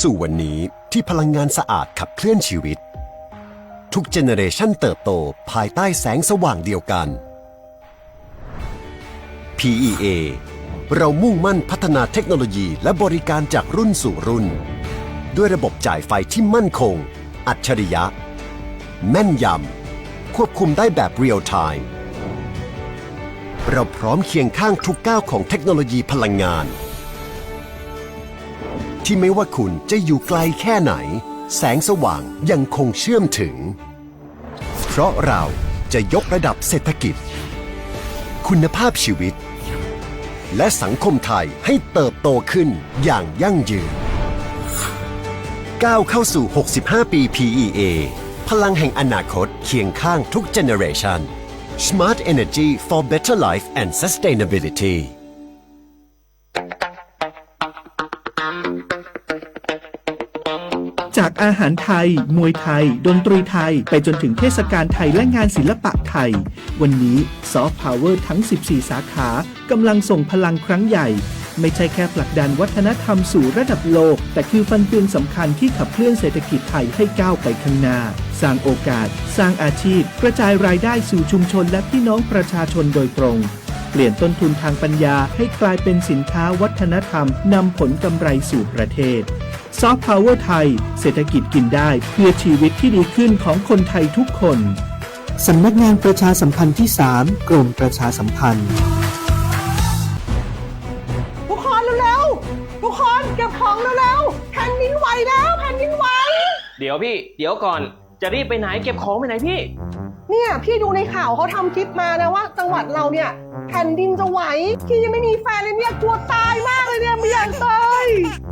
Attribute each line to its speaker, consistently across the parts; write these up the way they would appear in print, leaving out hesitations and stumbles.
Speaker 1: สู่วันนี้ที่พลังงานสะอาดขับเคลื่อนชีวิตทุกเจเนเรชันเติบโตภายใต้แสงสว่างเดียวกัน PEA เรามุ่งมั่นพัฒนาเทคโนโลยีและบริการจากรุ่นสู่รุ่นด้วยระบบจ่ายไฟที่มั่นคงอัจฉริยะแม่นยำควบคุมได้แบบเรียลไทม์เราพร้อมเคียงข้างทุกก้าวของเทคโนโลยีพลังงานที่ไม่ว่าคุณจะอยู่ไกลแค่ไหนแสงสว่างยังคงเชื่อมถึงเพราะเราจะยกระดับเศรษฐกิจคุณภาพชีวิตและสังคมไทยให้เติบโตขึ้นอย่างยั่งยืนก้าวเข้าสู่ 65 ปี PEA พลังแห่งอนาคตเคียงข้างทุกเจเนเรชัน Smart Energy for Better Life and Sustainability
Speaker 2: จากอาหารไทยมวยไทยดนตรีไทยไปจนถึงเทศกาลไทยและงานศิลปะไทยวันนี้ซอฟต์พาวเวอร์ทั้ง 14 สาขากำลังส่งพลังครั้งใหญ่ไม่ใช่แค่ผลักดันวัฒนธรรมสู่ระดับโลกแต่คือฟันเฟืองสำคัญที่ขับเคลื่อนเศรษฐกิจไทยให้ก้าวไปข้างหน้าสร้างโอกาสสร้างอาชีพกระจายรายได้สู่ชุมชนและพี่น้องประชาชนโดยตรงเปลี่ยนต้นทุนทางปัญญาให้กลายเป็นสินค้าวัฒนธรรมนำผลกำไรสู่ประเทศซอฟต์พาวเวอร์ไทยเศรษฐกิจกินได้เพื่อชีวิตที่ดีขึ้นของคนไทยทุกคนสำนักงานประชาสัมพันธ์ที่ 3 กรมประชาสัมพันธ์
Speaker 3: ทุกคนเร็วๆทุกคนเก็บของเร็วๆแผ่นดินไหวแล้วแผ่นดินไหว
Speaker 4: เดี๋ยวพี่เดี๋ยวก่อนจะรีบไปไหนเก็บของไปไหนพี่
Speaker 3: เนี่ยพี่ดูในข่าวเขาทำคลิปมานะว่าจังหวัดเราเนี่ยแผ่นดินจะไหวพี่ยังไม่มีแฟนเลยเนี่ยกลัวตายมากเลยเนี่ยไม่อยากตาย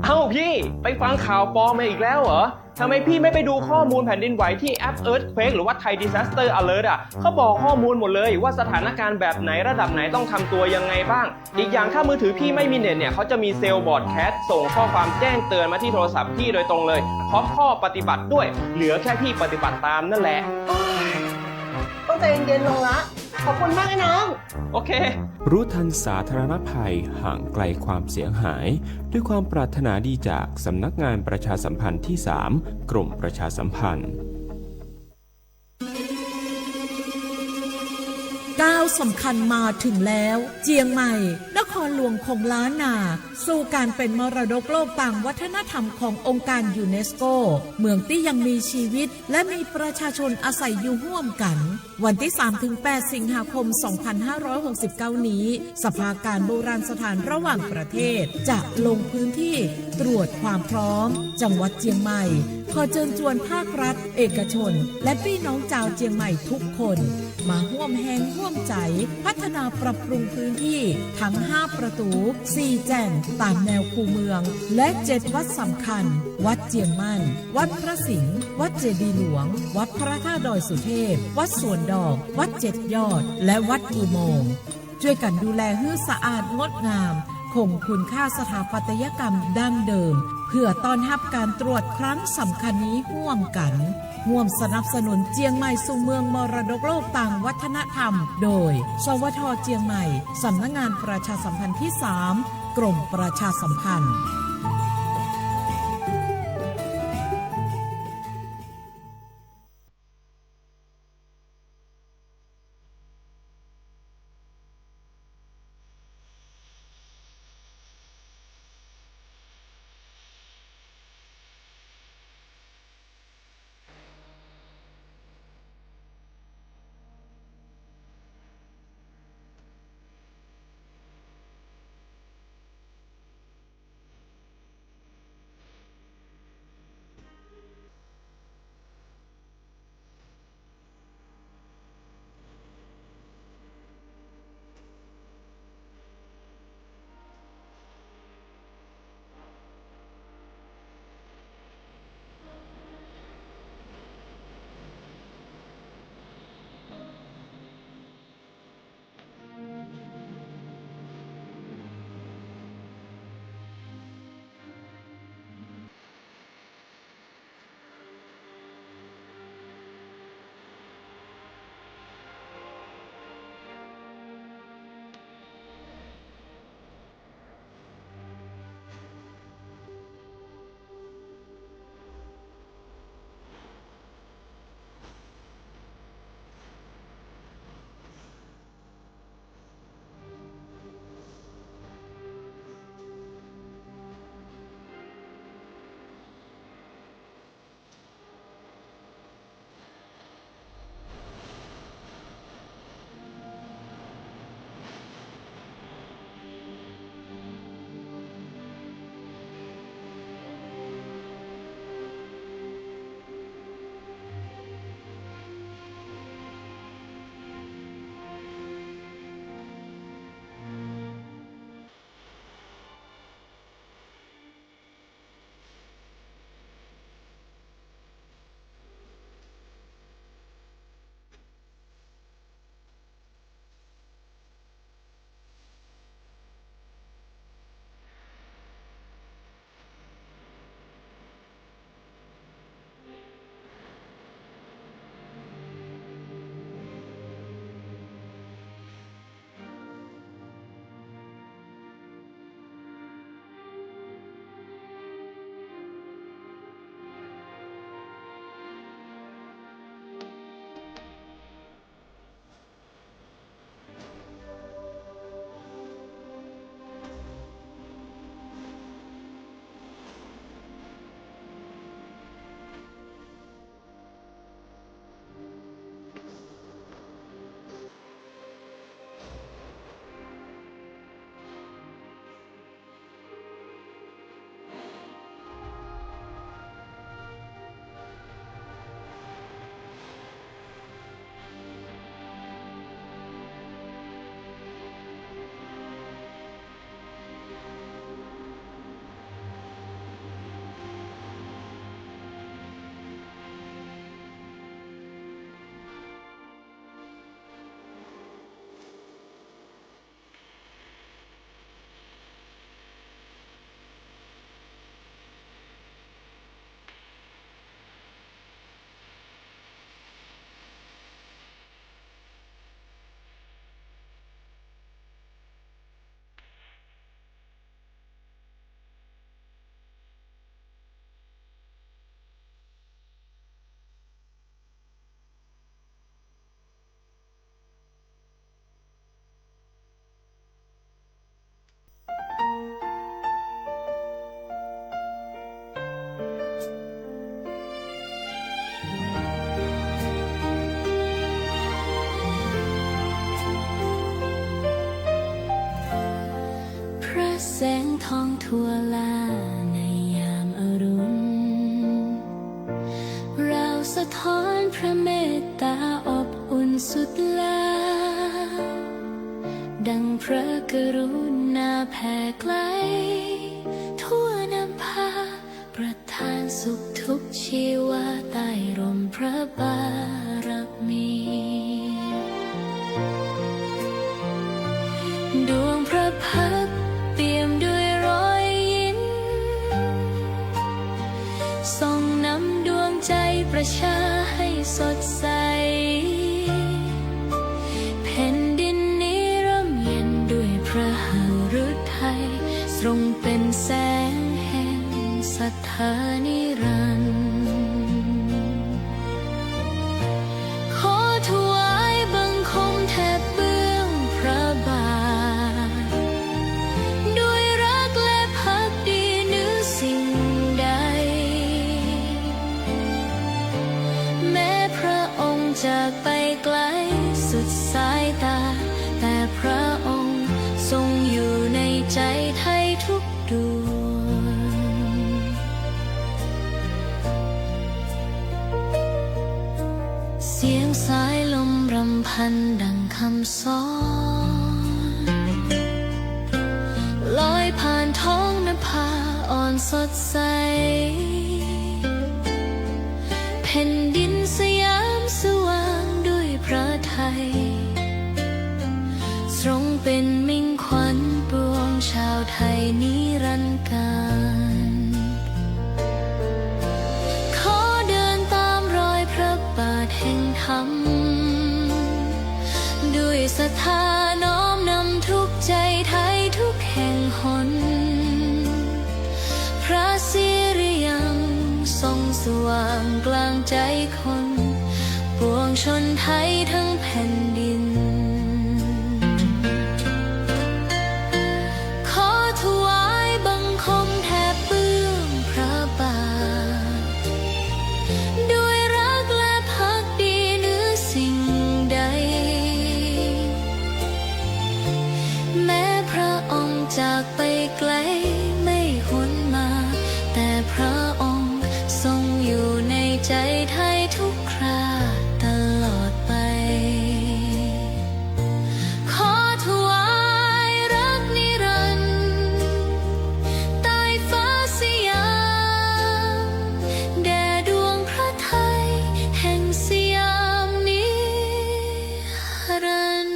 Speaker 4: เอ้าพี่ไปฟังข่าวปลอมมาอีกแล้วเหรอทำไมพี่ไม่ไปดูข้อมูลแผ่นดินไหวที่แอป Earthquake หรือว่า Thai Disaster Alert เขาบอกข้อมูลหมดเลยว่าสถานการณ์แบบไหนระดับไหนต้องทำตัวยังไงบ้างอีกอย่างถ้ามือถือพี่ไม่มีเน็ตเนี่ยเขาจะมีเซลล์บอร์ดแคสส่งข้อความแจ้งเตือนมาที่โทรศัพท์พี่โดยตรงเลยพร้อมข้อปฏิบัติด้วยเหลือแค่พี่ปฏิบัติตามนั่นแหละ
Speaker 3: ต้องใจเย็นๆลงละขอบคุณมากไอ้น้อง
Speaker 4: โอเค
Speaker 5: รู้ทันสาธารณภัยห่างไกลความเสียหายด้วยความปรารถนาดีจากสำนักงานประชาสัมพันธ์ที่ 3 กรมประชาสัมพันธ์
Speaker 6: ก้าวสำคัญมาถึงแล้วเจียงใหม่นครหลวงของล้านนาสู่การเป็นมรดกโลกต่างวัฒนธรรมขององค์การยูเนสโกเมืองที่ยังมีชีวิตและมีประชาชนอาศัยอยู่ร่วมกันวันที่ 3-8 สิงหาคม 2569 นี้สภาการโบราณสถานระหว่างประเทศจะลงพื้นที่ตรวจความพร้อมจังหวัดเจียงใหม่ขอเชิญชวนภาครัฐเอกชนและพี่น้องชาวเจียงใหม่ทุกคนมาร่วมแรงร่วมใจพัฒนาปรับปรุงพื้นที่ทั้ง5ประตู4แจ่งตามแนวคูเมืองและ7วัดสำคัญวัดเจียงมั่นวัดพระสิงห์วัดเจดีย์หลวงวัดพระธาตุดอยสุเทพวัดสวนดอกวัด7ยอดและวัดอุโมงค์ช่วยกันดูแลให้สะอาดงดงามคงคุณค่าสถาปัตยกรรมดั้งเดิมเพื่อต้อนรับการตรวจครั้งสำคัญนี้ร่วมกันร่วมสนับสนุนเจียงใหม่สู่เมืองมรดกโลกต่างวัฒนธรรมโดยสวท.เจียงใหม่สำนักงานประชาสัมพันธ์ที่ 3 กรมประชาสัมพันธ์
Speaker 7: แสงทองทั่วลาในยามอรุณเราสะท้อนพระเมตตาอบอุ่นสุดลาดังพระกรุณาแผ่ไกลทั่วนำพาประทานสุขทุกชีวาใต้ร่มพระบารมีดวงพระพักตร์เปี่ยมด้วยรอยยิ้มส่องนำดวงใจประชาให้สดใสแผ่นดินนี้ร่มเย็นด้วยพระหฤทัยทรงเป็นแสงแห่งศรัทธานิรันดร์ขอถวายบังคมแทบเบื้องพระบาทด้วยรักและภักดีเหนือสิ่งใดแม้พระองค์จากไปไกลสุดสายตาแต่พระองค์ทรงอยู่ในใจไทยทุกดวงเสียงสายลมรำพันดังคำสอนลอยผ่านท้องนภาอ่อนสดใสแผ่นดินสยามสว่างด้วยพระทัยทรงเป็นมิ่งขวัญปวงชาวไทยนิรันดร์การ ขอเดินตามรอยพระบาทแห่งธรรมด้วยศรัทธาน้อมนำทุกใจไทยทุกแห่งหนพระสิริยังส่องสว่างกลางใจคนปวงชนไทยทั้งแผ่นดินขอถวายบังคมแทบเบื้องพระบาทด้วยรักและภักดีเหนือสิ่งใดแม้พระองค์จากไปไกลไม่หวนมาแต่พระองค์ทรงอยู่ในใจไทยทุกคราตลอดไปขอถวายรักนิรันดร์ใต้ฟ้าสยามแด่ดวงพระไทยแห่งสยามนิรันดร์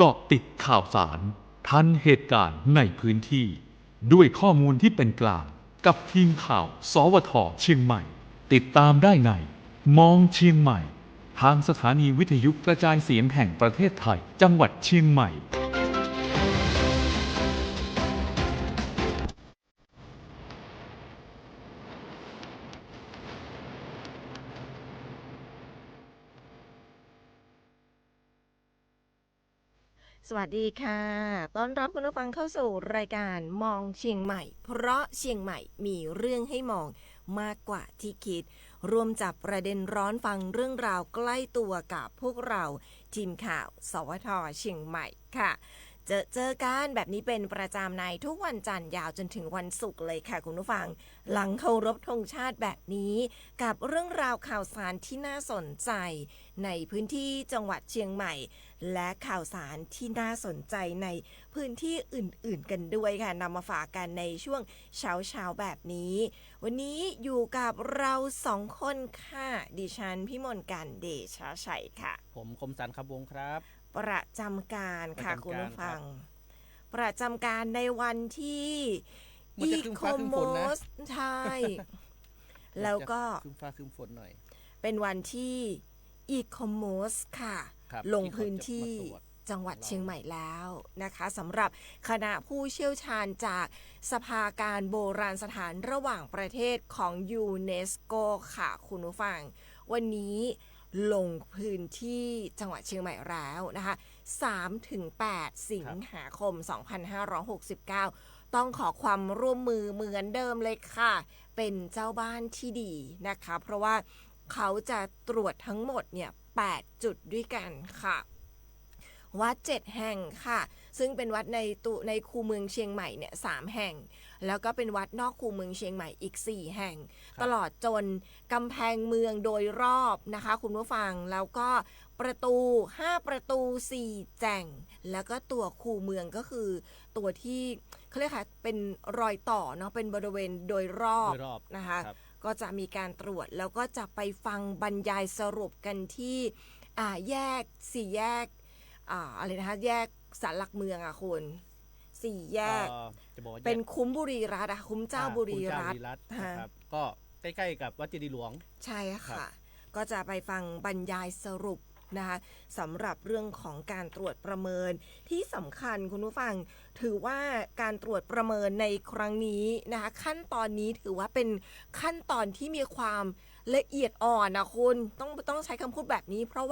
Speaker 8: เกาะติดข่าวสารทันเหตุการณ์ในพื้นที่ ด้วยข้อมูลที่เป็นกลางกับทีมข่าว สวท.เชียงใหม่ ติดตามได้ในมองเชียงใหม่ ทางสถานีวิทยุกระจายเสียงแห่งประเทศไทย จังหวัดเชียงใหม่
Speaker 9: สวัสดีค่ะต้อนรับคุณผู้ฟังเข้าสู่รายการมองเชียงใหม่ เพราะเชียงใหม่มีเรื่องให้มองมากกว่าที่คิดรวมจับประเด็นร้อนฟังเรื่องราวใกล้ตัวกับพวกเราทีมข่าว สวท.เชียงใหม่ค่ะเจอกันแบบนี้เป็นประจำในทุกวันจันทร์ยาวจนถึงวันศุกร์เลยค่ะคุณผู้ฟังหลังเคารพธงชาติแบบนี้กับเรื่องราวข่าวสารที่น่าสนใจในพื้นที่จังหวัดเชียงใหม่และข่าวสารที่น่าสนใจในพื้นที่อื่นๆกันด้วยค่ะนำมาฝากกันในช่วงเช้าแบบนี้วันนี้อยู่กับเรา2คนค่ะดิฉันพิมลกันเดชะชัยค่ะ
Speaker 10: ผมคมสันครับวงครับ
Speaker 9: ประจำการค่ะคุณผู้ฟังประจำการในวันที่อีโคโมสใช่แล้วก็
Speaker 10: คืมฟ้าคืมฝนหน่อย
Speaker 9: เป็นวันที่อีโคโมสค่ะลงพื้นที่จังหวัดเชียงใหม่แล้วนะคะสำหรับคณะผู้เชี่ยวชาญจากสภาการโบราณสถานระหว่างประเทศของยูเนสโกค่ะคุณผู้ฟังวันนี้ลงพื้นที่จังหวัดเชียงใหม่แล้วนะคะ 3-8 สิงหาคม 2569 ต้องขอความร่วมมือเหมือนเดิมเลยค่ะ เป็นเจ้าบ้านที่ดีนะคะ เพราะว่าเขาจะตรวจทั้งหมดเนี่ย 8 จุดด้วยกันค่ะ วัด 7 แห่งค่ะ ซึ่งเป็นวัดในคูเมืองเชียงใหม่เนี่ย 3 แห่ง แล้วก็เป็นวัดนอกคูเมืองเชียงใหม่อีก 4 แห่ง ตลอดจนกำแพงเมืองโดยรอบนะคะคุณผู้ฟัง แล้วก็ประตู 5 ประตู 4 แจ่ง แล้วก็ตัวคูเมืองก็คือตัวที่เขาเรียกค่ะเป็นรอยต่อเนาะ เป็นบริเวณโดยรอบนะคะ ก็จะมีการตรวจแล้วก็จะไปฟังบรรยายสรุปกันที่แยก 4 แยกอะไรนะคะแยกศาลหลักเมืองอะคุณ4 แยกเป็นคุ้มบุรีรัตน์คุ้มเจ้าบุรีรัตน์
Speaker 10: นะครับก็ใกล้ๆกับวัดเจดีย์หลวง
Speaker 9: ใช่ค่ะก็จะไปฟังบรรยายสรุปนะคะสำหรับเรื่องของการตรวจประเมินที่สำคัญคุณผู้ฟังถือว่าการตรวจประเมินในครั้งนี้นะคะขั้นตอนนี้ถือว่าเป็นขั้นตอนที่มีความละเอียดอ่อนนะคุณต้องใช้คำพูดแบบนี้เพรา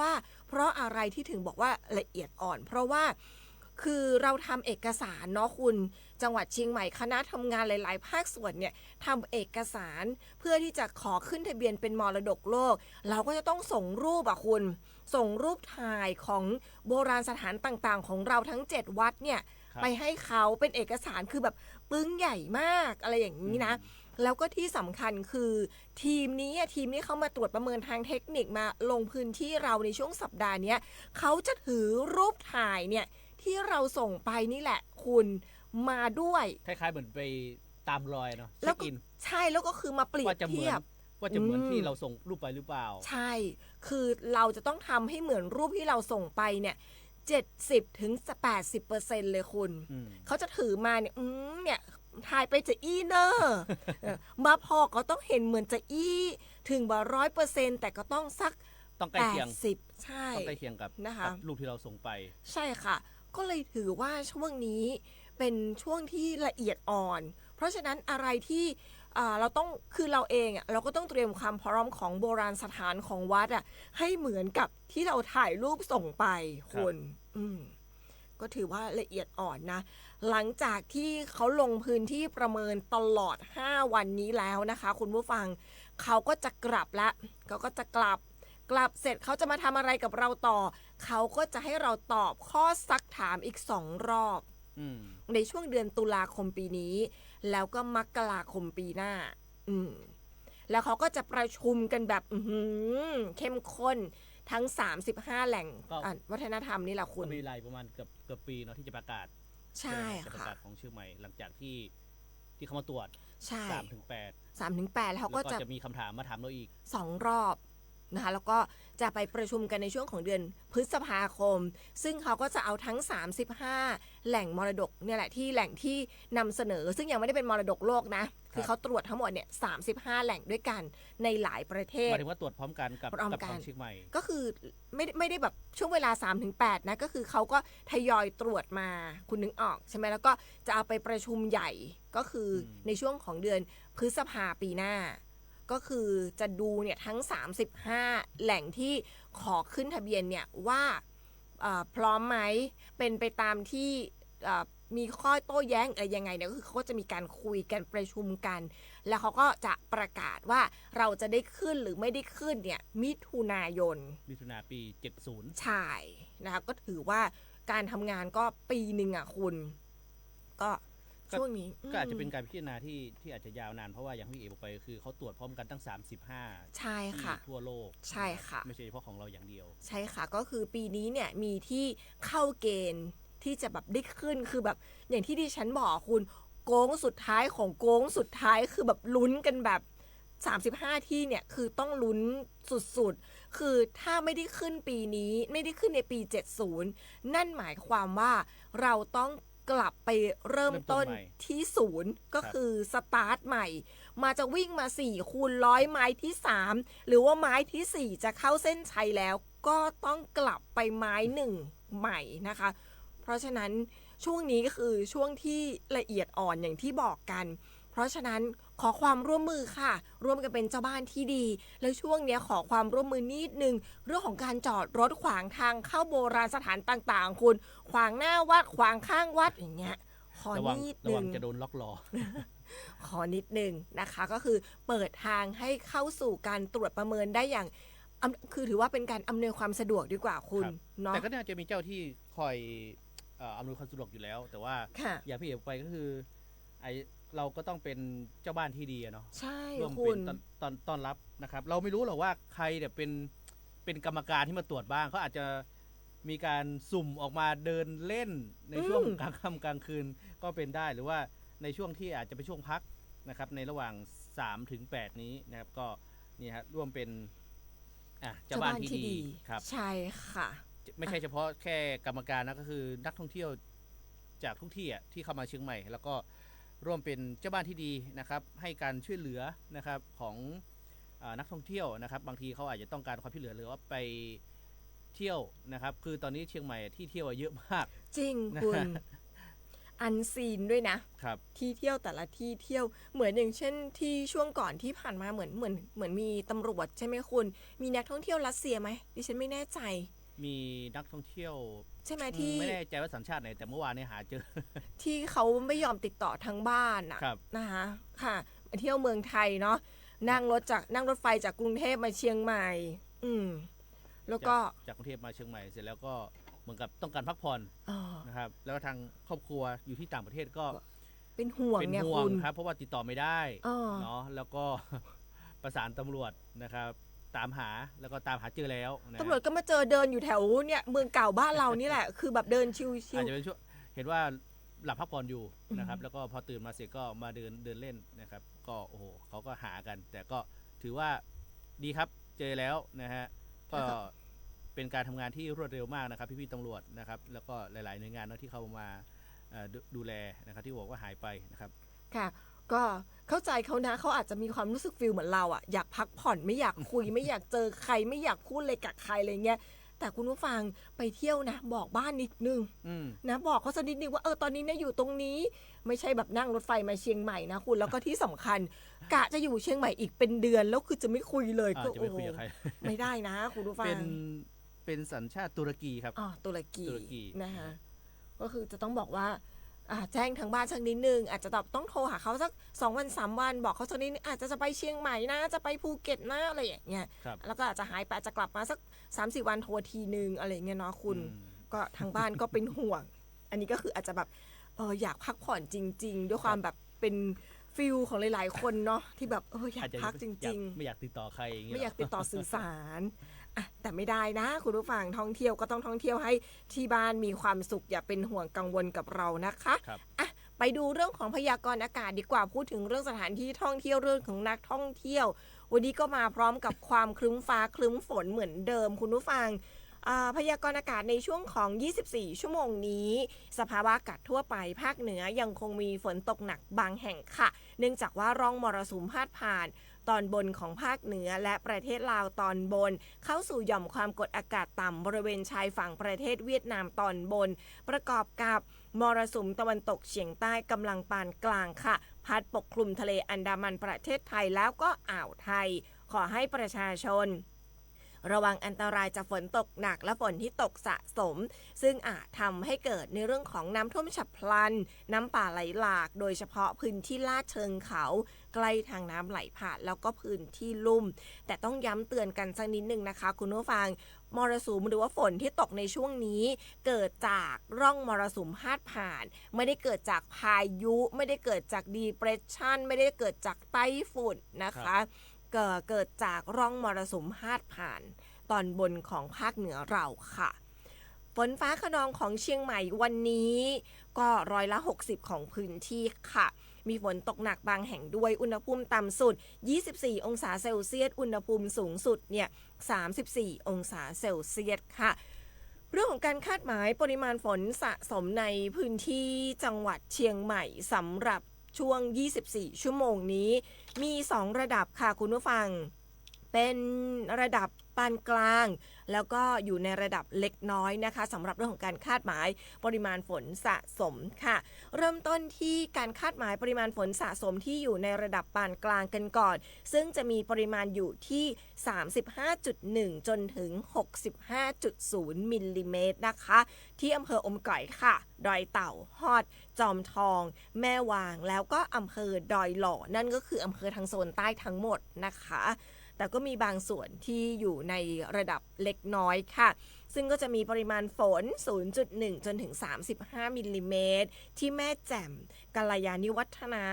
Speaker 9: ะอะไรที่ถึงบอกว่าละเอียดอ่อนเพราะว่าคือเราทำเอกสารเนาะคุณจังหวัดเชียงใหม่คณะทำงานหลายๆภาคส่วนเนี่ยทำเอกสารเพื่อที่จะขอขึ้นทะเบียนเป็นมรดกโลกเราก็จะต้องส่งรูปคุณส่งรูปถ่ายของโบราณสถานต่างๆของเราทั้ง7วัดเนี่ยไปให้เขาเป็นเอกสารคือแบบปึ้งใหญ่มากอะไรอย่างนี้นะแล้วก็ที่สำคัญคือทีมนี้เข้ามาตรวจประเมินทางเทคนิคมาลงพื้นที่เราในช่วงสัปดาห์นี้เขาจะถือรูปถ่ายเนี่ยที่เราส่งไปนี่แหละคุณมาด้วย
Speaker 10: คล้ายๆเหมือนไปตามรอยเนาะ
Speaker 9: แล้วก็ใช่แล้วก็คือมาเปรียบเทียบ
Speaker 10: ว่าจะเหมือนที่เราส่งรูปไปหรือเปล่า
Speaker 9: ใช่คือเราจะต้องทำให้เหมือนรูปที่เราส่งไปเนี่ย70-80% เลยคุณเขาจะถือมาเนี่ยถ่ายไปจะอี้เนอร์มาพอก็ต้องเห็นเหมือนจะอี้ถึง100%แต่ก็ต้องสัก
Speaker 10: ต้องใกล้เคียง
Speaker 9: ใช่
Speaker 10: ต้องใกล้เคียงกับนะคะรูปที่เราส่งไป
Speaker 9: ใช่ค่ะก็เลยถือว่าช่วงนี้เป็นช่วงที่ละเอียดอ่อนเพราะฉะนั้นอะไรที่เราต้องคือเราเองเราก็ต้องเตรียมความพร้อมของโบราณสถานของวัดให้เหมือนกับที่เราถ่ายรูปส่งไปคุณก็ถือว่าละเอียดอ่อนนะหลังจากที่เขาลงพื้นที่ประเมินตลอด5วันนี้แล้วนะคะคุณผู้ฟังเขาก็จะกลับละเขาก็จะกลับเสร็จเขาจะมาทำอะไรกับเราต่อเขาก็จะให้เราตอบข้อซักถามอีก2 รอบในช่วงเดือนตุลาคมปีนี้แล้วก็มกราคมปีหน้าแล้วเขาก็จะประชุมกันแบบเข้มข้นทั้ง35แหล่งวัฒนธรรมนี่แหละคุณ
Speaker 10: มีรายประมาณเกือบปีเนาะที่จะประกาศ
Speaker 9: ใช่ค่ะ
Speaker 10: ประกาศของเชียงใหม่หลังจากที่เขามาตรวจ
Speaker 9: ใช่
Speaker 10: 3-8
Speaker 9: แล้วเขาก็จะ
Speaker 10: มีคำถามมาถามเราอีก
Speaker 9: 2 รอบนะคะแล้วก็จะไปประชุมกันในช่วงของเดือนพฤษภาคมซึ่งเขาก็จะเอาทั้ง35แหล่งมรดกเนี่ยแหละที่แหล่งที่นำเสนอซึ่งยังไม่ได้เป็นมรดกโลกนะคือเขาตรวจทั้งหมดเนี่ย35แหล่งด้วยกันในหลายประเทศ
Speaker 10: หมายถึงว่าตรวจพร้อมกันกับของเชียงใหม่
Speaker 9: ก็คือไม่ได้แบบช่วงเวลา 3-8 นะก็คือเขาก็ทยอยตรวจมาคุณนึกออกใช่ไหมแล้วก็จะเอาไปประชุมใหญ่ก็คือในช่วงของเดือนพฤษภาปีหน้าก็คือจะดูเนี่ยทั้ง35แหล่งที่ขอขึ้นทะเบียนเนี่ยว่าพร้อมไหมเป็นไปตามที่มีข้อโต้แย้งอะไรยังไงเนี่ยก็คือเขาก็จะมีการคุยกันประชุมกันแล้วเขาก็จะประกาศว่าเราจะได้ขึ้นหรือไม่ได้ขึ้นเนี่ยมิถุนายน
Speaker 10: ปี70
Speaker 9: ใช่นะคะก็ถือว่าการทำงานก็ปีหนึ่งคุณก็ช่วงนี้
Speaker 10: ก็อาจจะเป็นการพิจารณาที่อาจจะยาวนานเพราะว่าอย่างที่เอบอกไปคือเขาตรวจพร้อมกันตั้ง35
Speaker 9: ใช่ค่ะ
Speaker 10: ทั่วโลก
Speaker 9: ใช่ค่ะ
Speaker 10: ไม่ใช่เฉพาะของเราอย่างเดียว
Speaker 9: ใช่ค่ะก็คือปีนี้เนี่ยมีที่เข้าเกณฑ์ที่จะแบบได้ขึ้นคือแบบอย่างที่ดิฉันบอกคุณโค้งสุดท้ายของโค้งสุดท้ายคือแบบลุ้นกันแบบ35ที่เนี่ยคือต้องลุ้นสุดๆคือถ้าไม่ได้ขึ้นปีนี้ไม่ได้ขึ้นในปี70นั่นหมายความว่าเราต้องกลับไปเริ่มต้นที่0ก็คือสตาร์ทใหม่มาจะวิ่งมา4คูณ100ไม้ที่3หรือว่าไม้ที่4จะเข้าเส้นชัยแล้วก็ต้องกลับไปไม้1ใหม่นะคะเพราะฉะนั้นช่วงนี้ก็คือช่วงที่ละเอียดอ่อนอย่างที่บอกกัน เพราะฉะนั้นขอความร่วมมือค่ะร่วมกันเป็นเจ้าบ้านที่ดีแล้วช่วงเนี้ยขอความร่วมมือนิดนึงเรื่องของการจอดรถขวางทางเข้าโบราณสถานต่างๆคุณขวางหน้าวัดขวางข้างวัดอย่างเงี้ยขอนิดนึง
Speaker 10: จะโดนล็อกล้อ
Speaker 9: ขอนิดนึงนะคะก็คือเปิดทางให้เข้าสู่การตรวจประเมินได้อย่างคือถือว่าเป็นการอำนวยความสะดวกดีกว่าคุณเนาะ
Speaker 10: แต่ก็น่าจะมีเจ้าที่คอยอำนวยความสะดวกอยู่แล้ว แต่ว่าอย่างพี่เอกไปก็คือเราก็ต้องเป็นเจ้าบ้านที่ดีเนาะ
Speaker 9: ใช่
Speaker 10: ร่วม
Speaker 9: คุ
Speaker 10: เป็
Speaker 9: ณ
Speaker 10: นต้อนรับนะครับเราไม่รู้หรอกว่าใครเนี่ยเป็นกรรมการที่มาตรวจบ้างเขาอาจจะมีการสุ่มออกมาเดินเล่นในช่วงกลางค่ำกลางคืนก็เป็นได้หรือว่าในช่วงที่อาจจะเป็นช่วงพักนะครับในระหว่าง3 ถึง 8นี้นะครับก็นี่ฮะร่วมเป็นเจ้าบ้านที่ดีครับ
Speaker 9: ใช่ค่ะ
Speaker 10: ไม่ใช่เฉพาะแค่กรรมการนะก็คือนักท่องเที่ยวจากทุกที่ที่เข้ามาเชียงใหม่แล้วก็ร่วมเป็นเจ้าบ้านที่ดีนะครับให้การช่วยเหลือนะครับของนักท่องเที่ยวนะครับบางทีเขาอาจจะต้องการความช่วยเหลือหรือว่าไปเที่ยวนะครับคือตอนนี้เชียงใหม่ที่เที่ยวเยอะมาก
Speaker 9: จริงคุณอันซีนด้วยนะครับที่เที่ยวแต่ละที่เที่ยวเหมือนอย่างเช่นที่ช่วงก่อนที่ผ่านมาเหมือนมีตำรวจใช่ไหมคุณมีนักท่องเที่ยวรัสเซียไหมดิฉันไม่แน่ใจ
Speaker 10: มีนักท่องเที่ยว
Speaker 9: ใช่ไหมที่
Speaker 10: ไม่แน่ใจว่าสัญชาติไหนแต่เมื่อวานเนี่ยหาเจอ
Speaker 9: ที่เขาไม่ยอมติดต่อทางบ้านนะคะค่ะมาเที่ยวเมืองไทยเนาะนั่งรถไฟจากกรุงเทพมาเชียงใหม่แล้วก็
Speaker 10: จากกรุงเทพมาเชียงใหม่เสร็จแล้วก็เหมือนกับต้องการพักผ่อนนะครับแล้วทางครอบครัวอยู่ที่ต่างประเทศก็
Speaker 9: เป็นห่วงเนี่ยคุณ
Speaker 10: ครับเพราะว่าติดต่อไม่ได้เนาะแล้วก็ประสานตำรวจนะครับตามหาแล้วก็ตามหาเจอแล้ว
Speaker 9: ตำรวจก็มาเจอเดินอยู่แถวเนี่ยเมืองเก่าบ้านเรานี่แหละคือแบบเดินชิวๆ
Speaker 10: อาจจะเป็นช่วงเห็นว่าหลับพักผ่อนอยู่นะครับแล้วก็พอตื่นมาเสร็จก็มาเดินเล่นนะครับก็โอ้โหเขาก็หากันแต่ก็ถือว่าดีครับเจอแล้วนะฮะก็เป็นการทำงานที่รวดเร็วมากนะครับพี่ๆตำรวจนะครับแล้วก็หลายๆหน่วยงานที่เข้ามาดูแลนะครับที่บอกว่าหายไปนะครับ
Speaker 9: ค่ะก็เข้าใจเขานะเขาอาจจะมีความรู้สึกฟีลเหมือนเราอ่ะอยากพักผ่อนไม่อยากคุย ไม่อยากเจอใครไม่อยากพูดเลยกับใครอะไรเงี้ยแต่คุณผู้ฟังไปเที่ยวนะบอกบ้านนิดนึงนะบอกเขาสักนิดนึงว่าตอนนี้นะอยู่ตรงนี้ไม่ใช่แบบนั่งรถไฟมาเชียงใหม่นะคุณแล้วก็ที่สำคัญกะจะอยู่เชียงใหม่อีกเป็นเดือนแล้วคือจะไม่คุยเลยก็
Speaker 10: โอ้โห
Speaker 9: ไม่ได้นะคุณผู้ฟัง
Speaker 10: เป็นสัญชาติตุรกีครับ
Speaker 9: ตุรกีนะคะก็คือจะต้องบอกว่าแจ้งทางบ้านสักนิดนึงอาจจะต้องโทรหาเขาสัก2 วัน 3 วันบอกเขาสักนิดนึงอาจจะไปเชียงใหม่นะจะไปภูเก็ตนะอะไรอย่างเงี้ยแล้วก็อาจจะหายไปจะกลับมาสัก 3-4 วันโทรทีนึงอะไรเงี้ยเนาะคุณก็ทางบ้านก็เป็นห่วงอันนี้ก็คืออาจจะแบบอยากพักผ่อนจริงๆด้วยความแบบเป็นฟิลของหลายๆคนเนาะที่แบบอยากพักจริง
Speaker 10: ๆไม่อยากติดต่อใครอย่างเงี้ย
Speaker 9: ไม่อยากติดต่อสื่อสารแต่ไม่ได้นะคุณผู้ฟังท่องเที่ยวก็ต้องท่องเที่ยวให้ที่บ้านมีความสุขอย่าเป็นห่วงกังวลกับเรานะคะไปดูเรื่องของพยากรณ์อากาศดีกว่าพูดถึงเรื่องสถานที่ท่องเที่ยวเรื่องของนักท่องเที่ยววันนี้ก็มาพร้อมกับความครึ้มฟ้าครึ้มฝนเหมือนเดิมคุณผู้ฟังพยากรณ์อากาศในช่วงของ24 ชั่วโมงนี้สภาวะอากาศทั่วไปภาคเหนือยังคงมีฝนตกหนักบางแห่งค่ะเนื่องจากว่าร่องมรสุมพาดผ่านตอนบนของภาคเหนือและประเทศลาวตอนบนเข้าสู่หย่อมความกดอากาศต่ำบริเวณชายฝั่งประเทศเวียดนามตอนบนประกอบกับมรสุมตะวันตกเฉียงใต้กำลังปานกลางค่ะพัดปกคลุมทะเลอันดามันประเทศไทยแล้วก็อ่าวไทยขอให้ประชาชนระวังอันตรายจากฝนตกหนักและฝนที่ตกสะสมซึ่งอาจทำให้เกิดในเรื่องของน้ำท่วมฉับพลันน้ำป่าไหลหลากโดยเฉพาะพื้นที่ลาดเชิงเขาใกล้ทางน้ำไหลผ่านแล้วก็พื้นที่ลุ่มแต่ต้องย้ำเตือนกันสักนิดนึงนะคะคุณผู้ฟังมรสุมหรือว่าฝนที่ตกในช่วงนี้เกิดจากร่องมรสุมพาดผ่านไม่ได้เกิดจากพายุไม่ได้เกิดจากดีเพรสชันไม่ได้เกิดจากไต้ฝุ่นนะคะเกิดจากร่องมรสุมพาดผ่านตอนบนของภาคเหนือเราค่ะฝนฟ้าคะนองของเชียงใหม่วันนี้ก็60%ของพื้นที่ค่ะมีฝนตกหนักบางแห่งด้วยอุณหภูมิต่ำสุด24 องศาเซลเซียสอุณหภูมิสูงสุดเนี่ย34 องศาเซลเซียสค่ะเรื่องของการคาดหมายปริมาณฝนสะสมในพื้นที่จังหวัดเชียงใหม่สำหรับช่วง24 ชั่วโมงนี้มี2ระดับค่ะคุณผู้ฟัง เป็นระดับปานกลางแล้วก็อยู่ในระดับเล็กน้อยนะคะสำหรับเรื่องของการคาดหมายปริมาณฝนสะสมค่ะเริ่มต้นที่การคาดหมายปริมาณฝนสะสมที่อยู่ในระดับปานกลางกันก่อนซึ่งจะมีปริมาณอยู่ที่ 35.1 จนถึง 65.0 มิลลิเมตรนะคะที่อำเภออมก๋อยค่ะดอยเต่าฮอดจอมทองแม่วางแล้วก็อำเภอดอยหล่อนั่นก็คืออำเภอทางโซนใต้ทั้งหมดนะคะแต่ก็มีบางส่วนที่อยู่ในระดับเล็กน้อยค่ะซึ่งก็จะมีปริมาณฝน 0.1 จนถึง 35 มิลลิเมตรที่แม่แจ่มกัลยาณิวัฒนา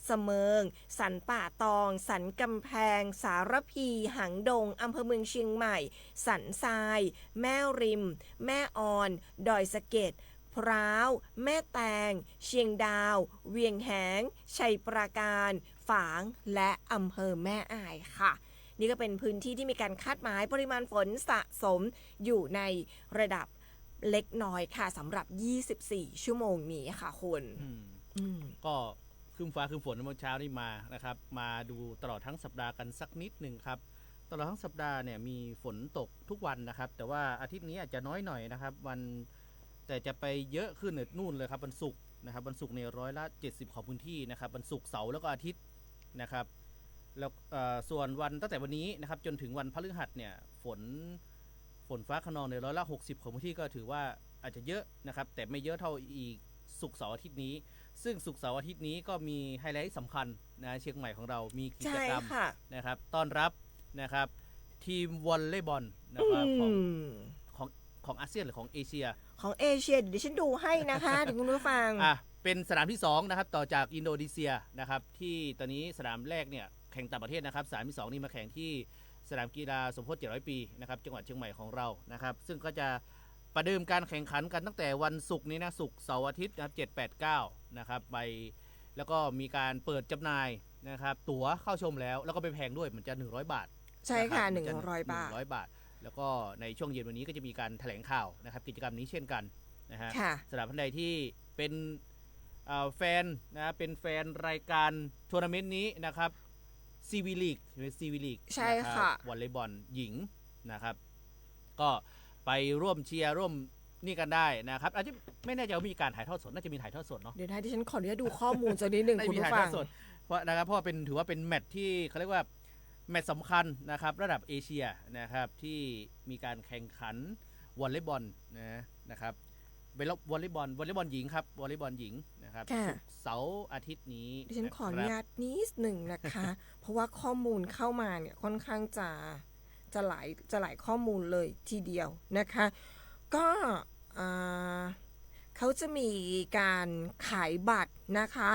Speaker 9: เสมิงสันป่าตองสันกำแพงสารพีหางดงอำเภอเมืองเชียงใหม่สันทรายแม่ริมแม่ออนดอยสะเก็ดพร้าวแม่แตงเชียงดาวเวียงแหงชัยปราการฝางและอำเภอแม่อายค่ะนี่ก็เป็นพื้นที่ที่มีการคาดหมายปริมาณฝนสะสมอยู่ในระดับเล็กน้อยค่ะสำหรับ24ชั่วโมงนี้ค่ะคุณ
Speaker 10: ก็ครึ้มฟ้าครึ้มฝนเมื่อเช้านี้มานะครับมาดูตลอดทั้งสัปดาห์กันสักนิดหนึ่งครับตลอดทั้งสัปดาห์เนี่ยมีฝนตกทุกวันนะครับแต่ว่าอาทิตย์นี้อาจจะน้อยหน่อยนะครับวันแต่จะไปเยอะขึ้นนู่นเลยครับวันศุกร์นะครับวันศุกร์ใน70%ของพื้นที่นะครับวันศุกร์เสาร์แล้วก็อาทิตย์นะครับแล้วส่วนวันตั้งแต่วันนี้นะครับจนถึงวันพฤหัสเนี่ยฝนฟ้าคะนองใน60%ของพื้นที่ก็ถือว่าอาจจะเยอะนะครับแต่ไม่เยอะเท่าอีกศุกร์เสาร์อาทิตย์นี้ซึ่งศุกร์เสาร์อาทิตย์นี้ก็มีไฮไลท์สำคัญนะเชียงใหม่ของเรามีกิจกรรมนะครับต้อนรับนะครับทีมวอลเลย์บอลนะครับของอาเซียนหรือของเอเชีย
Speaker 9: เดี๋ยวฉันดูให้นะคะถึงคุณผู้ฟัง
Speaker 10: เป็นสนามที่2นะครับต่อจากอินโดนีเซียนะครับที่ตอนนี้สนามแรกเนี่ยแข่งต่างประเทศนะครับสนามที่2นี่มาแข่งที่สนามกีฬาสมโพธิ700 ปีนะครับจังหวัดเชียงใหม่ของเรานะครับซึ่งก็จะประเดิมการแข่งขันกันตั้งแต่วันศุกร์นี้นะศุกร์เสาร์อาทิตย์นะครับ7 8 9นะครับไปแล้วก็มีการเปิดจำหน่ายนะครับตั๋วเข้าชมแล้วก็ไปแพงด้วยมันจะ100 บาท
Speaker 9: ใช่ค่ะ100
Speaker 10: บาทแล้วก็ในช่วงเย็นวันนี้ก็จะมีการแถลงข่าวนะครับกิจกรรมนี้เช่นกันนะฮะสำหรับท่านใดที่เป็นแฟนนะเป็นแฟนรายการทัวร์นาเมนต์นี้นะครับซีวีลีก
Speaker 9: ใช่ค่ะ
Speaker 10: วอลเลย์บอลหญิงนะครับก็ไปร่วมเชียร์ร่วมนี่กันได้นะครับอาจจะไม่แน่ใจว่ามีการถ่ายทอดสดน่าจะมีถ่ายทอดสดเนาะ
Speaker 9: เดี๋ยวที่ฉันขออนุญาตดูข้อมูลจากนิดนึงคุณผู้ฟัง
Speaker 10: เพราะนะครับเพราะถือว่าเป็นแมตช์ที่เขาเรียกว่าแมตช์สำคัญนะครับระดับเอเชียนะครับที่มีการแข่งขันวอลเลย์บอลนะครับวอลเลย์บอลหญิงครับวอลเลย์บอลหญิงนะครับเสาร์อาทิตย์นี้
Speaker 9: ดิฉันขออนุญาตนิดหนึ่งนะคะเพราะว่าข้อมูลเข้ามาเนี่ยค่อนข้างจะหลายข้อมูลเลยทีเดียวนะคะก็เขาจะมีการขายบัตรนะคะ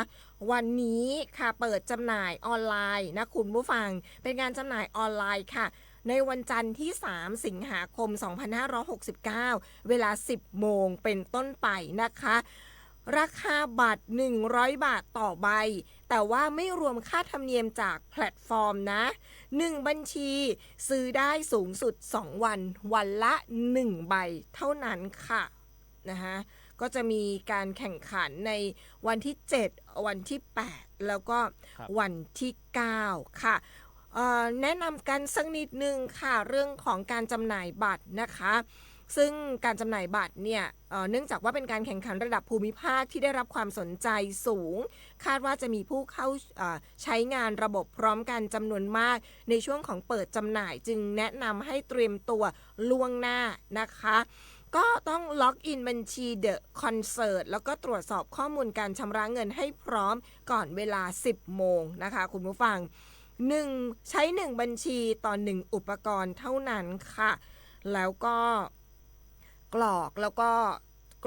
Speaker 9: วันนี้ค่ะเปิดจำหน่ายออนไลน์นะคุณผู้ฟังเป็นการจำหน่ายออนไลน์ค่ะในวันจันทร์ที่3สิงหาคม2569เวลา 10 โมงเป็นต้นไปนะคะราคาบัตร100 บาทต่อใบแต่ว่าไม่รวมค่าธรรมเนียมจากแพลตฟอร์มนะ1บัญชีซื้อได้สูงสุด2วันละ1ใบเท่านั้นค่ะนะคะก็จะมีการแข่งขันในวันที่7วันที่8แล้วก็วันที่9ค่ะแนะนำกันสักนิดนึงค่ะเรื่องของการจำหน่ายบัตรนะคะซึ่งการจำหน่ายบัตรเนี่ยเนื่องจากว่าเป็นการแข่งขันระดับภูมิภาคที่ได้รับความสนใจสูงคาดว่าจะมีผู้เข้าใช้งานระบบพร้อมกันจำนวนมากในช่วงของเปิดจำหน่ายจึงแนะนำให้เตรียมตัวล่วงหน้านะคะก็ต้องล็อกอินบัญชี The Concert แล้วก็ตรวจสอบข้อมูลการชำระเงินให้พร้อมก่อนเวลา 10 โมงนะคะคุณผู้ฟังใช้1บัญชีต่อ1อุปกรณ์เท่านั้นค่ะแล้วก็กร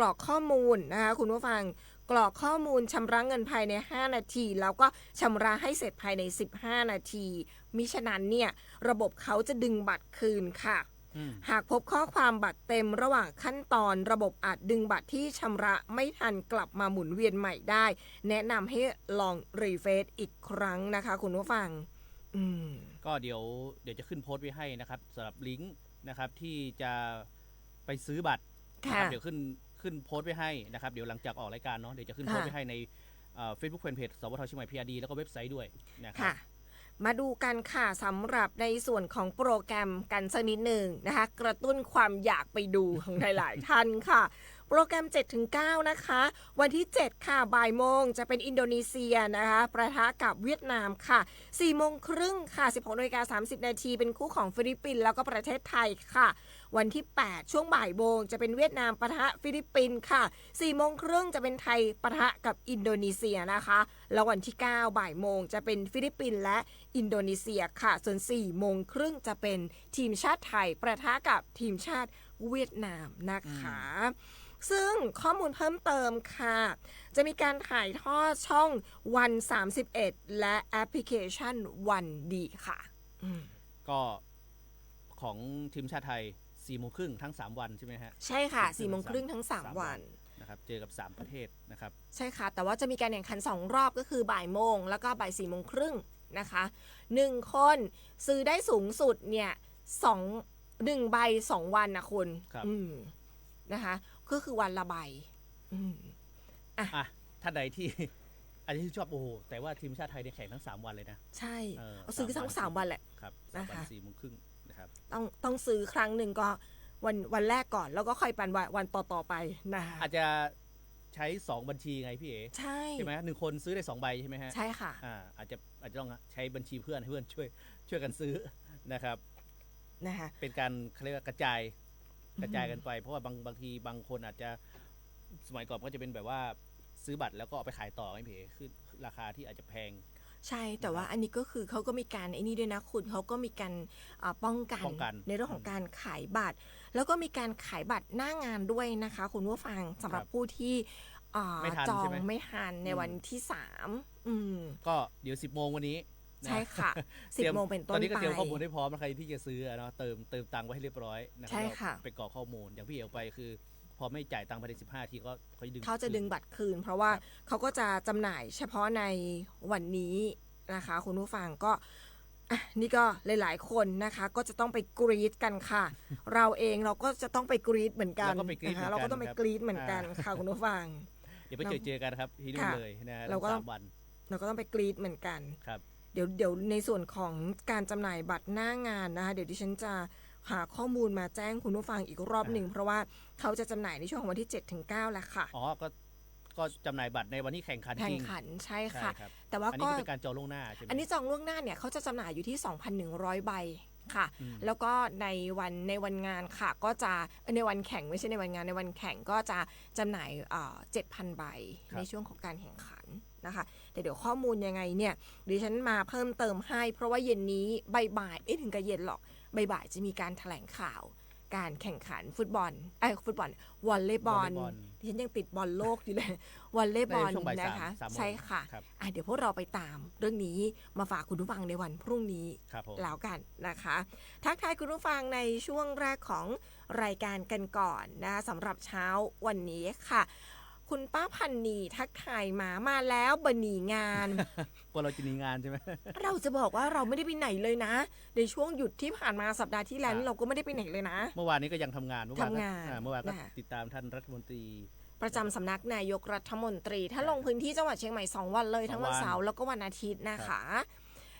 Speaker 9: อกข้อมูลนะคะคุณผู้ฟังกรอกข้อมูลชำระเงินภายใน5นาทีแล้วก็ชำระให้เสร็จภายใน15นาทีมิฉะนั้นเนี่ยระบบเขาจะดึงบัตรคืนค่ะหากพบข้อความบัตรเต็มระหว่างขั้นตอนระบบอาจดึงบัตรที่ชำระไม่ทันกลับมาหมุนเวียนใหม่ได้แนะนำให้ลองรีเฟรชอีกครั้งนะคะคุณผู้ฟัง
Speaker 10: ก็เดี๋ยวจะขึ้นโพสต์ไว้ให้นะครับสำหรับลิงก์นะครับที่จะไปซื้อบัตรเดี๋ยวขึ้นโพสต์ไว้ให้นะครับเดี๋ยวหลังจากออกรายการเนาะเดี๋ยวจะขึ้นโพสต์ไว้ให้ในFacebook Fanpage สวทเชียงใหม่ PRD แล้วก็เว็บไซต์ด้วยนะครับ
Speaker 9: มาดูกันค่ะสำหรับในส่วนของโปรแกรมกันสักนิดหนึ่งนะคะกระตุ้นความอยากไปดูของหลายๆท่านค่ะโปรแกรม 7-9 นะคะวันที่ 7 ค่ะบ่ายโมงจะเป็นอินโดนีเซียนะคะประทะกับเวียดนามค่ะ4 โมงครึ่งค่ะ 16:30 นาทีเป็นคู่ของฟิลิปปินส์แล้วก็ประเทศไทยค่ะวันที่ 8 ช่วงบ่ายโมงจะเป็นเวียดนามปะทะฟิลิปปินส์ค่ะ4 โมงครึ่งจะเป็นไทยปะทะกับอินโดนีเซียนะคะแล้ววันที่ 9 บ่ายโมงจะเป็นฟิลิปปินส์และอินโดนีเซียค่ะส่วน 4 โมงครึ่งจะเป็นทีมชาติไทยประทะกับทีมชาติเวียดนามนะคะซึ่งข้อมูลเพิ่มเติมค่ะจะมีการถ่ายทอดช่องวัน31และแอปพลิเคชันวันดีค่ะ
Speaker 10: ก็ของทีมชาติไทย4 โมงครึ่งทั้ง3วันใช่ไหมฮะ
Speaker 9: ใช่ค่ะ4 โมงครึ่งทั้ง3วัน
Speaker 10: นะครับเจอกับ3ประเทศนะครับ
Speaker 9: ใช่ค่ะแต่ว่าจะมีการแข่งขัน2รอบก็คือบ่ายโมงแล้วก็บ่าย4 โมงครึ่งนะคะ1คนซื้อได้สูงสุดเนี่ย1 ใบ 2 วันนะคุณนะคะก็คือวันละใบ
Speaker 10: ท่านใดที่อาจจะชอบโอ้โหแต่ว่าทีมชาติไทยเนี่ยแข่งทั้ง3วันเลยนะ
Speaker 9: ใช่เอาซื้อทั้ง3วันแหละ
Speaker 10: ครับนะคะ4 โมงครึ่งนะครับ
Speaker 9: ต้องซื้อครั้งหนึ่งก็วันแรกก่อนแล้วก็ค่อยปันวันต่อไปนะ
Speaker 10: อาจจะใช้2บัญชีไงพี่เอ๋
Speaker 9: ใช่
Speaker 10: ไหม1 คนซื้อได้2 ใบใช่ไหมฮะ
Speaker 9: ใช่ค่ะ
Speaker 10: อาจจะต้องใช้บัญชีเพื่อนให้เพื่อนช่วยกันซื้อนะครับ
Speaker 9: นะคะ
Speaker 10: เป็นการเขาเรียกว่ากระจายกันไปเพราะว่าบางทีบางคนอาจจะสมัยก่อนก็จะเป็นแบบว่าซื้อบัตรแล้วก็เอาไปขายต่อให้พี่เอ๋คือราคาที่อาจจะแพง
Speaker 9: ใช่แต่ว่าอันนี้ก็คือเขาก็มีการไอ้นี่ด้วยนะคุณเขาก็มีการป้องกันในเรื่องของการขายบัตรแล้วก็มีการขายบัตรหน้างานด้วยนะคะคุณผู้ฟังสำหรับผู้ที่จองไม่ทันในวันที่3
Speaker 10: ก็เดี๋ยว10 โมงวันนี้
Speaker 9: ใช่ค่ะ10 โมงเป็นต้นไป
Speaker 10: ตอนนี้ก็เตรียมข้อมูลให้พร้อมใครที่จะซื้อเนาะเติมตังค์ไว้ให้เรียบร้อยนะครับ
Speaker 9: ใช่ค่ะ
Speaker 10: ไปกรอกข้อมูลอย่างพี่เอ๋ไปคือพอไม่จ่ายตังค์ภายใน15 ทีก็
Speaker 9: เขาจะดึงบัตรคืนเพราะว่าเขาก็จะจำหน่ายเฉพาะในวันนี้นะคะคุณผู้ฟังก็นี่ก็หลายๆคนนะคะก็จะต้องไปกรี๊ดกันค่ะเราเองเราก็จะต้องไปกรี๊ดเหมือนกันนะคะเราก็ต้องไปกรี๊ดเหมือนกันค่ะคุณผู้ฟัง
Speaker 10: เดี๋ยวไปเจอกันครับที่นู่นเลยนะ
Speaker 9: เราก็
Speaker 10: 3 วัน
Speaker 9: เราก็ต้องไปกรี๊ดเหมือนกัน
Speaker 10: ครับ
Speaker 9: เดี๋ยวในส่วนของการจำหน่ายบัตรหน้างานนะคะเดี๋ยวดิฉันจะหาข้อมูลมาแจ้งคุณผู้ฟังอีกรอบหนึ่งเพราะว่าเขาจะจำหน่ายในช่วงของวันที่ 7-9 แล้วค่ะ
Speaker 10: ก็จำหน่ายบัตรในวันที่แข่งขันจริง
Speaker 9: ใช่ค่ะแต่
Speaker 10: ว่าก็เป็นการจองล่วงหน้าใช่ไหม
Speaker 9: อันนี้จองล่วงหน้าเนี่ยเขาจะจำหน่ายอยู่ที่ 2,100 ใบค่ะแล้วก็ในวันงานค่ะก็จะในวันแข่งไม่ใช่ในวันงานในวันแข่งก็จะจำหน่าย 7,000 ใบในช่วงของการแข่งขันนะคะแต่เดี๋ยวข้อมูลยังไงเนี่ยดิฉันมาเพิ่มเติมให้เพราะว่าเย็นนี้บ่ายไม่ถึงกับเย็นหรอกบ่ายจะมีการแถลงข่าวการแข่งขันฟุตบอลวอลเลย์บอลดิฉันยังติดบอลโลกอยู่เลยวอลเลย์บอลนะคะใช่ค่ะเดี๋ยวพวกเราไปตามเรื่องนี้มาฝากคุณผู้ฟังในวันพรุ่งนี้แล้วกันนะคะทักทายคุณผู้ฟังในช่วงแรกของรายการกันก่อนนะคะสำหรับเช้าวันนี้ค่ะคุณป้าพันนีทักทายมาแล้วบหนีงาน
Speaker 10: กว่าเราจะหนีงานใช่ไหม
Speaker 9: เราจะบอกว่าเราไม่ได้ไปไหนเลยนะในช่วงหยุดที่ผ่านมาสัปดาห์ที่แล้วเราก็ไม่ได้ไปไหนเลยนะ
Speaker 10: เมื่อวานนี้ก็ยังทำงานเมื่อวานก็ติดตามท่านรัฐมนตรี
Speaker 9: ประจำสำนักนายกรัฐมนตรีท่านลงพื้นที่จังหวัดเชียงใหม่2 วันเลยทั้งวันเสาร์แล้วก็วันอาทิตย์นะคะ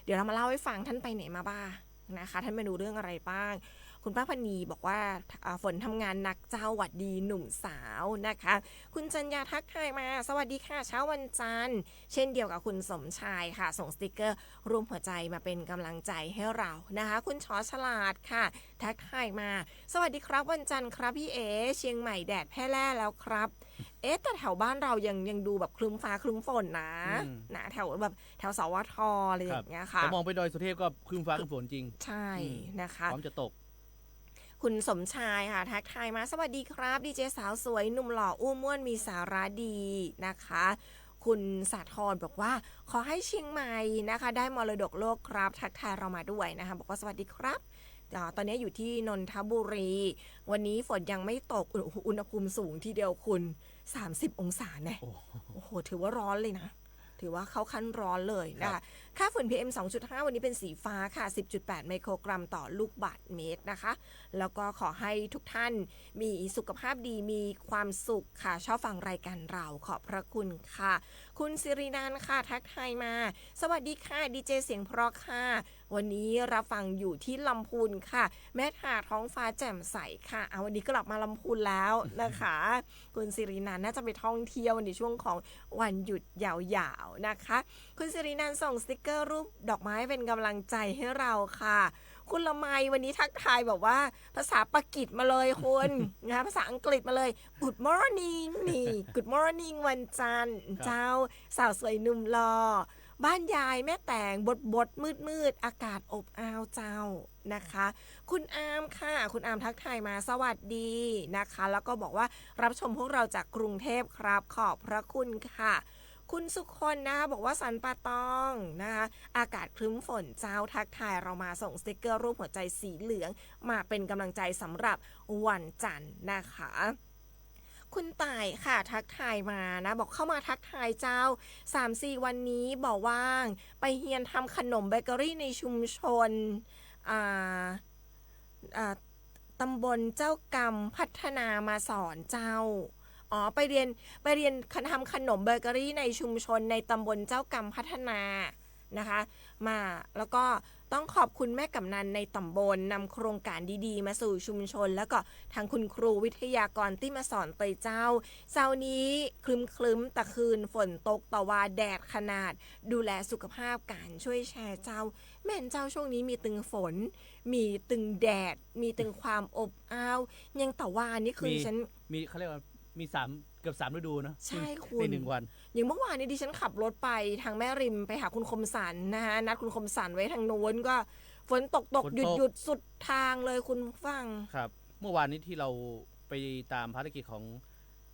Speaker 9: เดี๋ยวเรามาเล่าให้ฟังท่านไปไหนมาบ้างนะคะท่านไปดูเรื่องอะไรบ้างคุณป้าพนีบอกว่าฝนทำงานหนักเจ้าหวัดดีหนุ่มสาวนะคะคุณจัญญาทักทายมาสวัสดีค่ะเช้าวันจันทร์เช่นเดียวกับคุณสมชายค่ะส่งสติกเกอร์รูปหัวใจมาเป็นกำลังใจให้เรานะคะคุณชอฉลาดค่ะทักทายมาสวัสดีครับวันจันทร์ครับพี่เอเชียงใหม่แดดแพร่แล่แล้วครับแต่แถวบ้านเรายังดูแบบครึ้มฟ้าครึ้มฝนนะแถวแบบแถวสวทอะไรอย่างเงี้ยค่ะ
Speaker 10: มองไปดอยสุเทพก็ครึ้มฟ้าครึ้มฝนจริง
Speaker 9: ใช่นะคะ
Speaker 10: พร้อมจะตก
Speaker 9: คุณสมชายค่ะทักทายมาสวัสดีครับดีเจสาวสวยหนุ่มหล่ออ้วนม่วนมีสาระดีนะคะคุณสาธรบอกว่าขอให้เชียงใหม่นะคะได้มรดกโลกครับทักทายเรามาด้วยนะคะบอกว่าสวัสดีครับตอนนี้อยู่ที่นนทบุรีวันนี้ฝนยังไม่ตกอุณหภูมิสูงทีเดียวคุณ30 องศาเนี่ยโอ้โหถือว่าร้อนเลยนะถือว่าเข้าขั้นร้อนเลยนะคะค่าฝุ่น PM 2.5 วันนี้เป็นสีฟ้าค่ะ 10.8 ไมโครกรัมต่อลูกบาศก์เมตรนะคะแล้วก็ขอให้ทุกท่านมีสุขภาพดีมีความสุขค่ะชอบฟังรายการเราขอบพระคุณค่ะ คุณสิรินันท์ค่ะทักทายมาสวัสดีค่ะดีเจเสียงเพราะค่ะวันนี้รับฟังอยู่ที่ลำพูนค่ะแม่ทาท้องฟ้าแจ่มใสค่ะเอาวันนี้กลับมาลำพูนแล้วนะคะ คุณสิรินันท์น่าจะไปท่องเที่ยวในช่วงของวันหยุดยาวๆนะคะคุณสิรินันท์ส่งสติกเกอร์รูปดอกไม้เป็นกำลังใจให้เราค่ะคุณละไมวันนี้ทักทายแบบว่าภาษาปากีสมาเลยคุณนะคะภาษาอังกฤษมาเลย Good morning นี่ Good morning วันจันทร์เจ้าสาวสวยหนุ่มหล่อบ้านยายแม่แตงบดมืดอากาศอบอ้าวเจ้านะคะคุณอามค่ะคุณอามทักทายมาสวัสดีนะคะแล้วก็บอกว่ารับชมพวกเราจากกรุงเทพครับขอบพระคุณค่ะคุณสุคนนะคะบอกว่าสันป่าตองนะคะอากาศครึ้มฝนเจ้าทักทายเรามาส่งสติกเกอร์รูปหัวใจสีเหลืองมาเป็นกำลังใจสำหรับวันจันทร์นะคะคุณต่ายค่ะทักทายมานะบอกเข้ามาทักทายเจ้า 3-4 วันนี้บอกว่างไปเฮียนทำขนมเบเกอรี่ในชุมชนตำบลเจ้ากรรมพัฒนามาสอนเจ้าไปเรียนทำขนมเบเกอรี่ในชุมชนในตำบลเจ้ากรรมพัฒนานะคะมาแล้วก็ต้องขอบคุณแม่กำนันในตำบลนำโครงการดีๆมาสู่ชุมชนแล้วก็ทางคุณครูวิทยากรที่มาสอนเตยเจ้าเช้านี้คลึ้มตะคืนฝนตกตะวาแดดขนาดดูแลสุขภาพการช่วยแชร์เจ้าแม่นเจ้าช่วงนี้มีตึงฝนมีตึงแดดมีตึงความอบอ้าวยังตะวานี่คือฉัน
Speaker 10: มีเขาเรียกว่ามีเกือบ3ฤดูนะ
Speaker 9: ใช่คุณ
Speaker 10: ใน1วัน
Speaker 9: อย่างเมื่อวานนี้ดิฉันขับรถไปทางแม่ริมไปหาคุณคมสันนะคะนัดคุณคมสันไว้ทางโน้นก็ฝนตกหยุดสุดทางเลยคุณฟัง
Speaker 10: ครับเมื่อวานนี้ที่เราไปตามภารกิจของ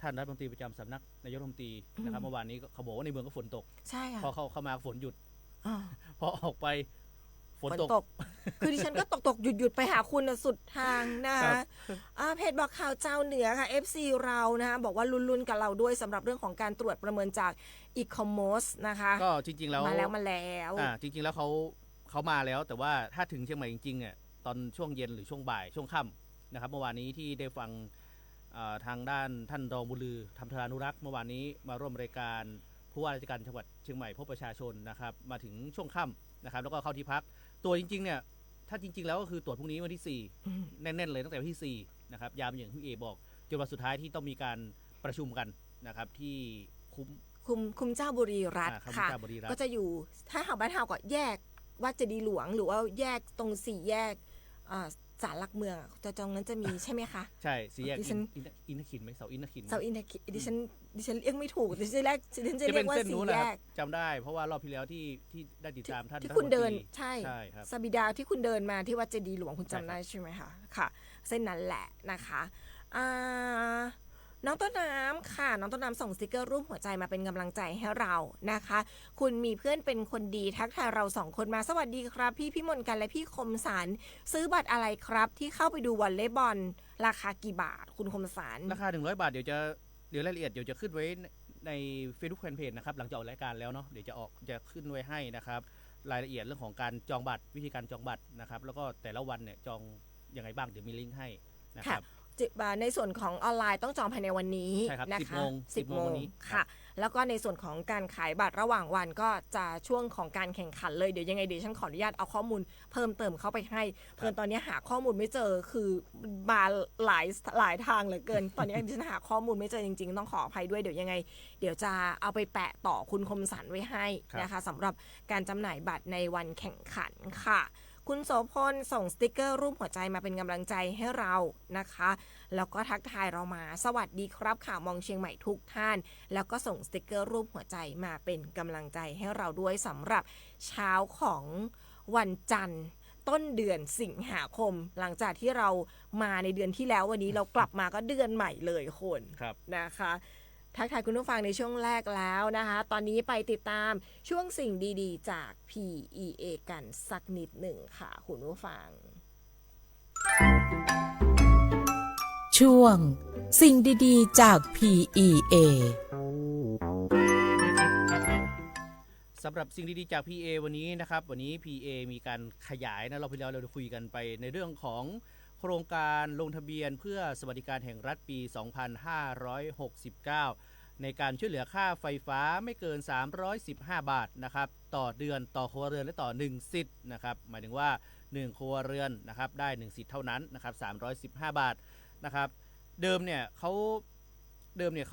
Speaker 10: ท่านรัฐมนตรีประจำสำนักนายกรัฐมนตรีนะครับเมื่อวานนี้เขาบอกว่าในเมืองก็ฝนตก
Speaker 9: ใช่ค่ะ
Speaker 10: พอเข้ามาฝนหยุดพอออกไปฝนตก
Speaker 9: คือดิฉันก็ตกหยุดไปหาคุณสุดทางนะคะเพจบอกข่าวเจ้าเหนือค่ะ FC เรานะคะบอกว่าลุ้นกับเราด้วยสำหรับเรื่องของการตรวจประเมินจาก e-commerce นะคะ
Speaker 10: ก็จริงๆแล้ว
Speaker 9: มาแล้ว
Speaker 10: จริงๆแล้วเขามาแล้วแต่ว่าถ้าถึงเชียงใหม่จริงๆเนี่ยตอนช่วงเย็นหรือช่วงบ่ายช่วงค่ำนะครับเมื่อวานนี้ที่ได้ฟังทางด้านท่านรองบุญลือธรรมธารานุรักษ์เมื่อวานนี้มาร่วมรายการผู้ว่าราชการจังหวัดเชียงใหม่พบประชาชนนะครับมาถึงช่วงค่ำนะครับแล้วก็เข้าที่พักตัวจริงๆเนี่ยถ้าจริงๆแล้วก็คือตรวจพรุ่งนี้วันที่4แน่นๆเลยตั้งแต่วันที่4นะครับยามอย่างที่เอบอกจนวันสุดท้ายที่ต้องมีการประชุมกันนะครับที่
Speaker 9: คุมเจ้าบุรีรัตน์ค่ะก็จะอยู่ถ้าหาบ้านเฮาก็แยกวัดเจดีย์หลวงหรือว่าแยกตรง4แยกศาลหลักเมืองจะตรงนั้นจะมีใช่ไหมคะ
Speaker 10: ใช่4แยกอินทขินไหมเสาอินทขิน
Speaker 9: ดิฉันเรียกไม่ถูกดิฉันจะเรียกว่า4แยก
Speaker 10: จำได้เพราะว่ารอบที่แล้วที่ได้ติดตามท่าน
Speaker 9: ที่คุณเดินใช่สบิดาที่คุณเดินมาที่วัดเจดีย์หลวงคุณจำได้ใช่ไหมคะค่ะเส้นนั้นแหละนะคะน้องต้นน้ำค่ะน้องต้นน้ำส่งสติกเกอร์รูปหัวใจมาเป็นกำลังใจให้เรานะคะคุณมีเพื่อนเป็นคนดีทักทายเรา2คนมาสวัสดีครับพี่มนกันและพี่คมสันซื้อบัตรอะไรครับที่เข้าไปดูวอลเลย์บอลราคากี่บาทคุณคมสัน
Speaker 10: ราคา100 บาทเดี๋ยวรายละเอียดเดี๋ยวจะขึ้นไว้ใน Facebook Fanpage นะครับหลังจากออกรายการแล้วเนาะเดี๋ยวจะขึ้นไว้ให้นะครับรายละเอียดเรื่องของการจองบัตรวิธีการจองบัตรนะครับแล้วก็แต่ละวันเนี่ยจองยังไงบ้างเดี๋ยวมีลิงก์ให้นะครับ
Speaker 9: ในส่วนของออนไลน์ต้องจองภายในวันนี้นะคะ10 โมงค่ะแล้วก็ในส่วนของการขายบัตรระหว่างวันก็จะช่วงของการแข่งขันเลยเดี๋ยวยังไงเดี๋ยวฉันขออนุญาตเอาข้อมูลเพิ่มเติมเข้าไปให้เพื่อนตอนนี้หาข้อมูลไม่เจอคือมาหลายทางเหลือเกินตอนนี้ฉันหาข้อมูลไม่เจอจริงๆต้องขออภัยด้วยเดี๋ยวยังไงเดี๋ยวจะเอาไปแปะต่อคุณคมสันไว้ให้นะคะสำหรับการจำหน่ายบัตรในวันแข่งขันค่ะคุณโสพลส่งสติกเกอร์รูปหัวใจมาเป็นกำลังใจให้เรานะคะแล้วก็ทักทายเรามาสวัสดีครับข่าวมองเชียงใหม่ทุกท่านแล้วก็ส่งสติกเกอร์รูปหัวใจมาเป็นกำลังใจให้เราด้วยสำหรับเช้าของวันจันทร์ต้นเดือนสิงหาคมหลังจากที่เรามาในเดือนที่แล้ววันนี้เรากลับมาก็เดือนใหม่เลยคนนะคะทักทายคุณผู้ฟังในช่วงแรกแล้วนะคะตอนนี้ไปติดตามช่วงสิ่งดีๆจาก PEA กันสักนิดหนึ่งค่ะคุณผู้ฟัง
Speaker 6: ช่วงสิ่งดีๆจาก PEA
Speaker 10: สำหรับสิ่งดีๆจาก PA วันนี้นะครับวันนี้ PA มีการขยายนะเราไปแล้วเราคุยกันไปในเรื่องของโครงการลงทะเบียนเพื่อสวัสดิการแห่งรัฐปี 2569 ในการช่วยเหลือค่าไฟฟ้าไม่เกิน315 บาทนะครับต่อเดือนต่อครัวเรือนและต่อ1สิทธิ์นะครับหมายถึงว่า1ครัวเรือนนะครับได้1สิทธิ์เท่านั้นนะครับ315 บาทนะครับเดิมเนี่ยเข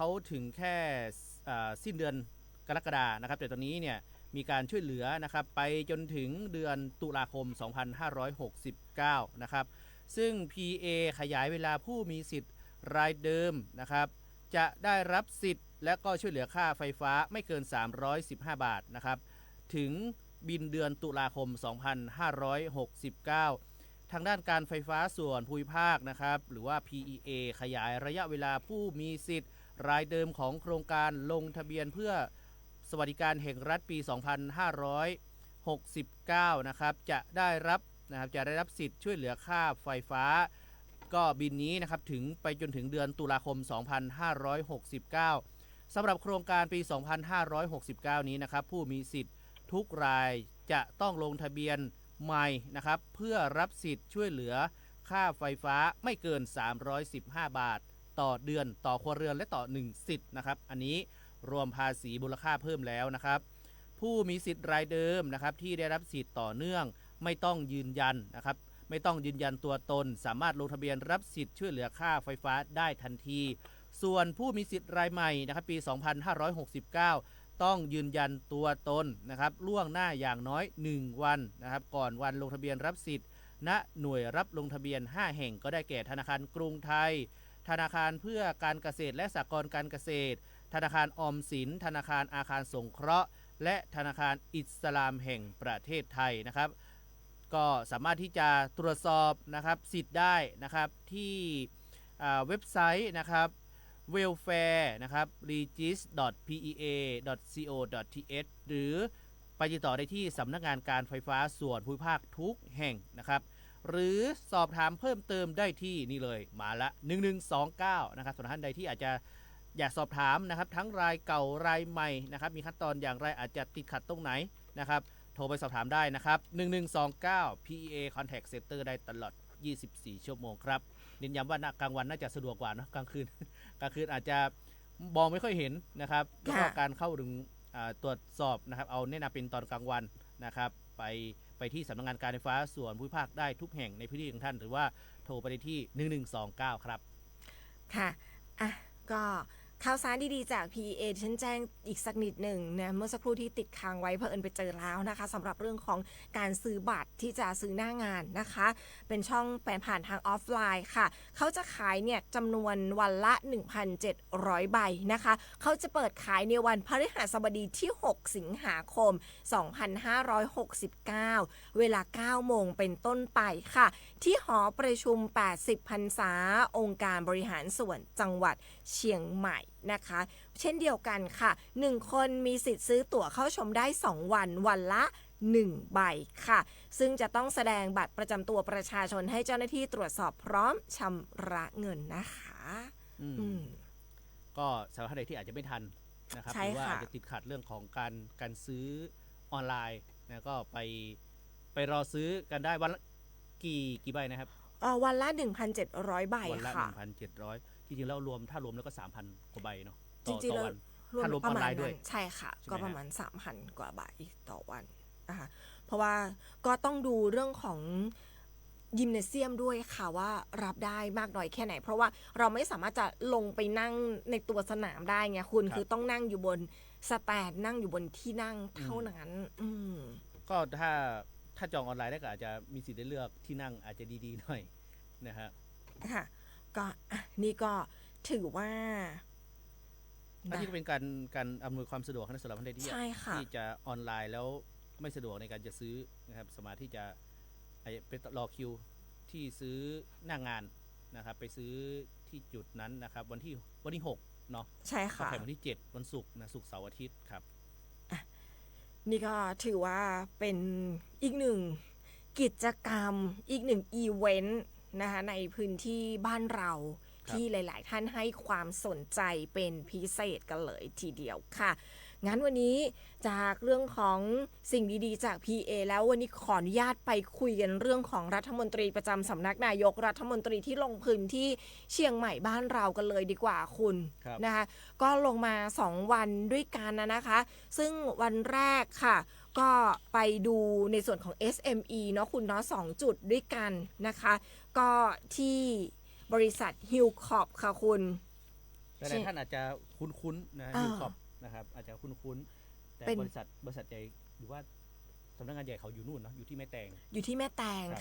Speaker 10: าถึงแค่สิ้นเดือนกรกฎานะครับแต่ตอนนี้เนี่ยมีการช่วยเหลือนะครับไปจนถึงเดือนตุลาคม 2569 นะครับซึ่ง PA ขยายเวลาผู้มีสิทธิ์รายเดิมนะครับจะได้รับสิทธิ์และก็ช่วยเหลือค่าไฟฟ้าไม่เกิน315 บาทนะครับถึงบินเดือนตุลาคม 2569 ทางด้านการไฟฟ้าส่วนภูมิภาคนะครับหรือว่า PEA ขยายระยะเวลาผู้มีสิทธิ์รายเดิมของโครงการลงทะเบียนเพื่อสวัสดิการแห่งรัฐปี 2569 นะครับจะได้รับสิทธิ์ช่วยเหลือค่าไฟฟ้าก็บินนี้นะครับถึงไปจนถึงเดือนตุลาคม 2569 สำหรับโครงการปี 2569 นี้นะครับผู้มีสิทธิ์ทุกรายจะต้องลงทะเบียนใหม่นะครับเพื่อรับสิทธิ์ช่วยเหลือค่าไฟฟ้าไม่เกิน315 บาทต่อเดือนต่อครัวเรือนและต่อ1สิทธิ์นะครับอันนี้รวมภาษีมูลค่าเพิ่มแล้วนะครับผู้มีสิทธิ์รายเดิมนะครับที่ได้รับสิทธิ์ต่อเนื่องไม่ต้องยืนยันนะครับไม่ต้องยืนยันตัวตนสามารถลงทะเบียนรับสิทธิ์ช่วยเหลือค่าไฟฟ้าได้ทันทีส่วนผู้มีสิทธิ์รายใหม่นะครับปี 2569 ต้องยืนยันตัวตนนะครับล่วงหน้าอย่างน้อย1วันนะครับก่อนวันลงทะเบียนรับสิทธิ์ณหน่วยรับลงทะเบียน5แห่งก็ได้แก่ธนาคารกรุงไทยธนาคารเพื่อการเกษตรและสหกรณ์การเกษตรธนาคารออมสินธนาคารอาคารสงเคราะห์และธนาคารอิสลามแห่งประเทศไทยนะครับก็สามารถที่จะตรวจสอบนะครับสิทธิ์ได้นะครับที่เว็บไซต์นะครับ welfare นะครับ regis.pea.co.th หรือไปติดต่อได้ที่สำนักงานการไฟฟ้าส่วนภูมิภาคทุกแห่งนะครับหรือสอบถามเพิ่มเติมได้ที่นี่เลยมาละ1129นะครับสำหรับท่านใดที่อาจจะอยากสอบถามนะครับทั้งรายเก่ารายใหม่นะครับมีขั้นตอนอย่างไรอาจจะติดขัดตรงไหนนะครับโทรไปสอบถามได้นะครับ1129 PEA Contact Center ได้ตลอด24 ชั่วโมงครับเน้นย้ำว่ากลางวันน่าจะสะดวกกว่านะกลางคืน อาจจะมองไม่ค่อยเห็นนะครับแล้วก็การเข้าถึงตรวจสอบนะครับเอาแนะนำเป็นตอนกลางวันนะครับไปที่สำนักงานการไฟฟ้าส่วนภูมิภาคได้ทุกแห่งในพื้นที่ของท่านหรือว่าโทรไปที่1129ครับ
Speaker 9: ค่ะก็ข่าวสารดีๆจาก PEA ฉันแจ้งอีกสักนิดหนึ่งนะเมื่อสักครู่ที่ติดค้างไว้เผอิญไปเจอแล้วนะคะสำหรับเรื่องของการซื้อบัตรที่จะซื้อหน้างานนะคะเป็นช่องผ่านทางออฟไลน์ค่ะเขาจะขายเนี่ยจำนวนวันละ 1,700 ใบนะคะเขาจะเปิดขายในวันพฤหัสบดีที่6สิงหาคม2569เวลา 9 โมงเป็นต้นไปค่ะที่หอประชุม80พรรษาองค์การบริหารส่วนจังหวัดเชียงใหม่นะคะเช่นเดียวกันค่ะ1คนมีสิทธิ์ซื้อตั๋วเข้าชมได้2วันวันละ1ใบค่ะซึ่งจะต้องแสดงบัตรประจำตัวประชาชนให้เจ้าหน้าที่ตรวจสอบพร้อมชำระเงินนะคะ
Speaker 10: ก็สำหรับท่านใดที่อาจจะไม่ทันนะครับหรือว่าอาจจะติดขัดเรื่องของการซื้อออนไลน์นะก็ไปรอซื้อกันได้วันละกี่ใบนะครับ
Speaker 9: วันละ 1,700 ใบค่ะ
Speaker 10: วันละ 1,700 จริงๆแล้วถ้ารวมแล้วก็ 3,000 กว่าใบเนาะ
Speaker 9: จริงๆแล้ว
Speaker 10: ถ้ารวมออนไลน์ด้วย
Speaker 9: ใช่ค่ะก็ประมาณ 3,000 กว่าใบต่อวันนะคะเพราะว่าก็ต้องดูเรื่องของยิมเนเซียมด้วยค่ะว่ารับได้มากน้อยแค่ไหนเพราะว่าเราไม่สามารถจะลงไปนั่งในตัวสนามได้ไงคุณคือต้องนั่งอยู่บนสแตนนั่งอยู่บนที่นั่งเท่านั้น
Speaker 10: ก็ถ้าจองออนไลน์ได้ก็อาจจะมีสิทธิ์ได้เลือกที่นั่งอาจจะดีๆหน่อยนะฮะ
Speaker 9: ค่ะก็นี่ก็ถือว่า
Speaker 10: อันนี้ก็เป็นการอำนวยความสะดวกให้สำหรับท่านใดที่จะออนไลน์แล้วไม่สะดวกในการจะซื้อนะครับสามารถที่จะไปรอคิวที่ซื้อหน้างานนะครับไปซื้อที่จุดนั้นนะครับวันที่6เนาะ
Speaker 9: ใช่ค่ะ
Speaker 10: แข่งวันที่7วันศุกร์นะศุกร์เสาร์อาทิตย์ครับ
Speaker 9: นี่ก็ถือว่าเป็นอีกหนึ่งกิจกรรมอีกหนึ่งอีเวนต์นะคะในพื้นที่บ้านเราที่หลายๆท่านให้ความสนใจเป็นพิเศษกันเลยทีเดียวค่ะ งั้นวันนี้จากเรื่องของสิ่งดีๆจาก PA แล้ววันนี้ขออนุญาตไปคุยกันเรื่องของรัฐมนตรีประจำสำนักนายกรัฐมนตรีที่ลงพื้นที่เชียงใหม่บ้านเรากันเลยดีกว่าคุณนะคะก็ลงมา2วันด้วยกันนะคะ ซึ่งวันแรกค่ะก็ไปดูในส่วนของ SME เนาะคุณเนาะ2จุดด้วยกันนะคะก็ที่บริษัท Hillcorp ค่ะคุณ
Speaker 10: หลายท่านอาจจะคุ้นๆนะ Hillcorp นะครับอาจจะคุ้นๆแต่บริษัทใหญ่หรือว่าสำนักงานใหญ่เขาอยู่นู่นเนาะอยู่ที่แม่แตง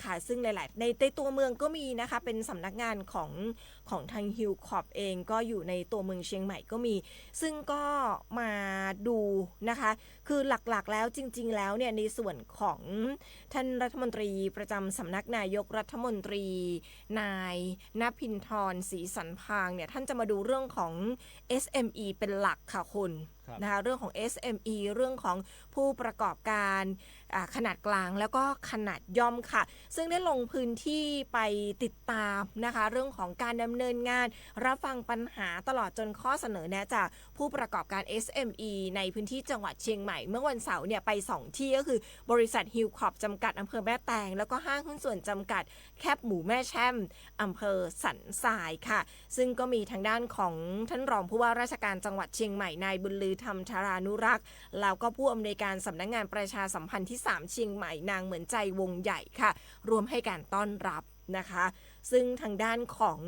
Speaker 10: ค่ะซึ่งในตัวเมืองก็มีนะคะเป็นสำนักงานของทาง Hillcorp เองก็อยู่ในตัวเมืองเชียงใหม่ก็มีซึ่งก็มาดูนะคะคือหลักๆแล้วจริงๆแล้วเนี่ยในส่วนของท่านรัฐมนตรีประจำสำนักนายกรัฐมนตรีนายณภินทรศรีสันพางเนี่ยท่านจะมาดูเรื่องของ SME เป็นหลักค่ะคุณนะคะเรื่องของ SME เรื่องของผู้ประกอบการขนาดกลางแล้วก็ขนาดย่อมค่ะซึ่งได้ลงพื้นที่ไปติดตามนะคะเรื่องของการดำเนินงานรับฟังปัญหาตลอดจนข้อเสนอแนะจากผู้ประกอบการ SME ในพื้นที่จังหวัดเชียงใหม่เมื่อวันเสาร์เนี่ยไป2ที่ก็คือบริษัท Hillcorp จำกัดอำเภอแม่แตงแล้วก็ห้างหุ้นส่วนจำกัดแคบหมูแม่แช่มอำเภอสันทรายค่ะซึ่งก็มีทางด้านของท่านรองผู้ว่าราชการจังหวัดเชียงใหม่นายบุญลือธรรมธารานุรักษ์แล้วก็ผู้อำนวยการสำนักงานประชาสัมพันธ์ที่3เชียงใหม่นางเหมือนใจวงใหญ่ค่ะรวมให้การต้อนรับนะคะซึ่งทางด้านของ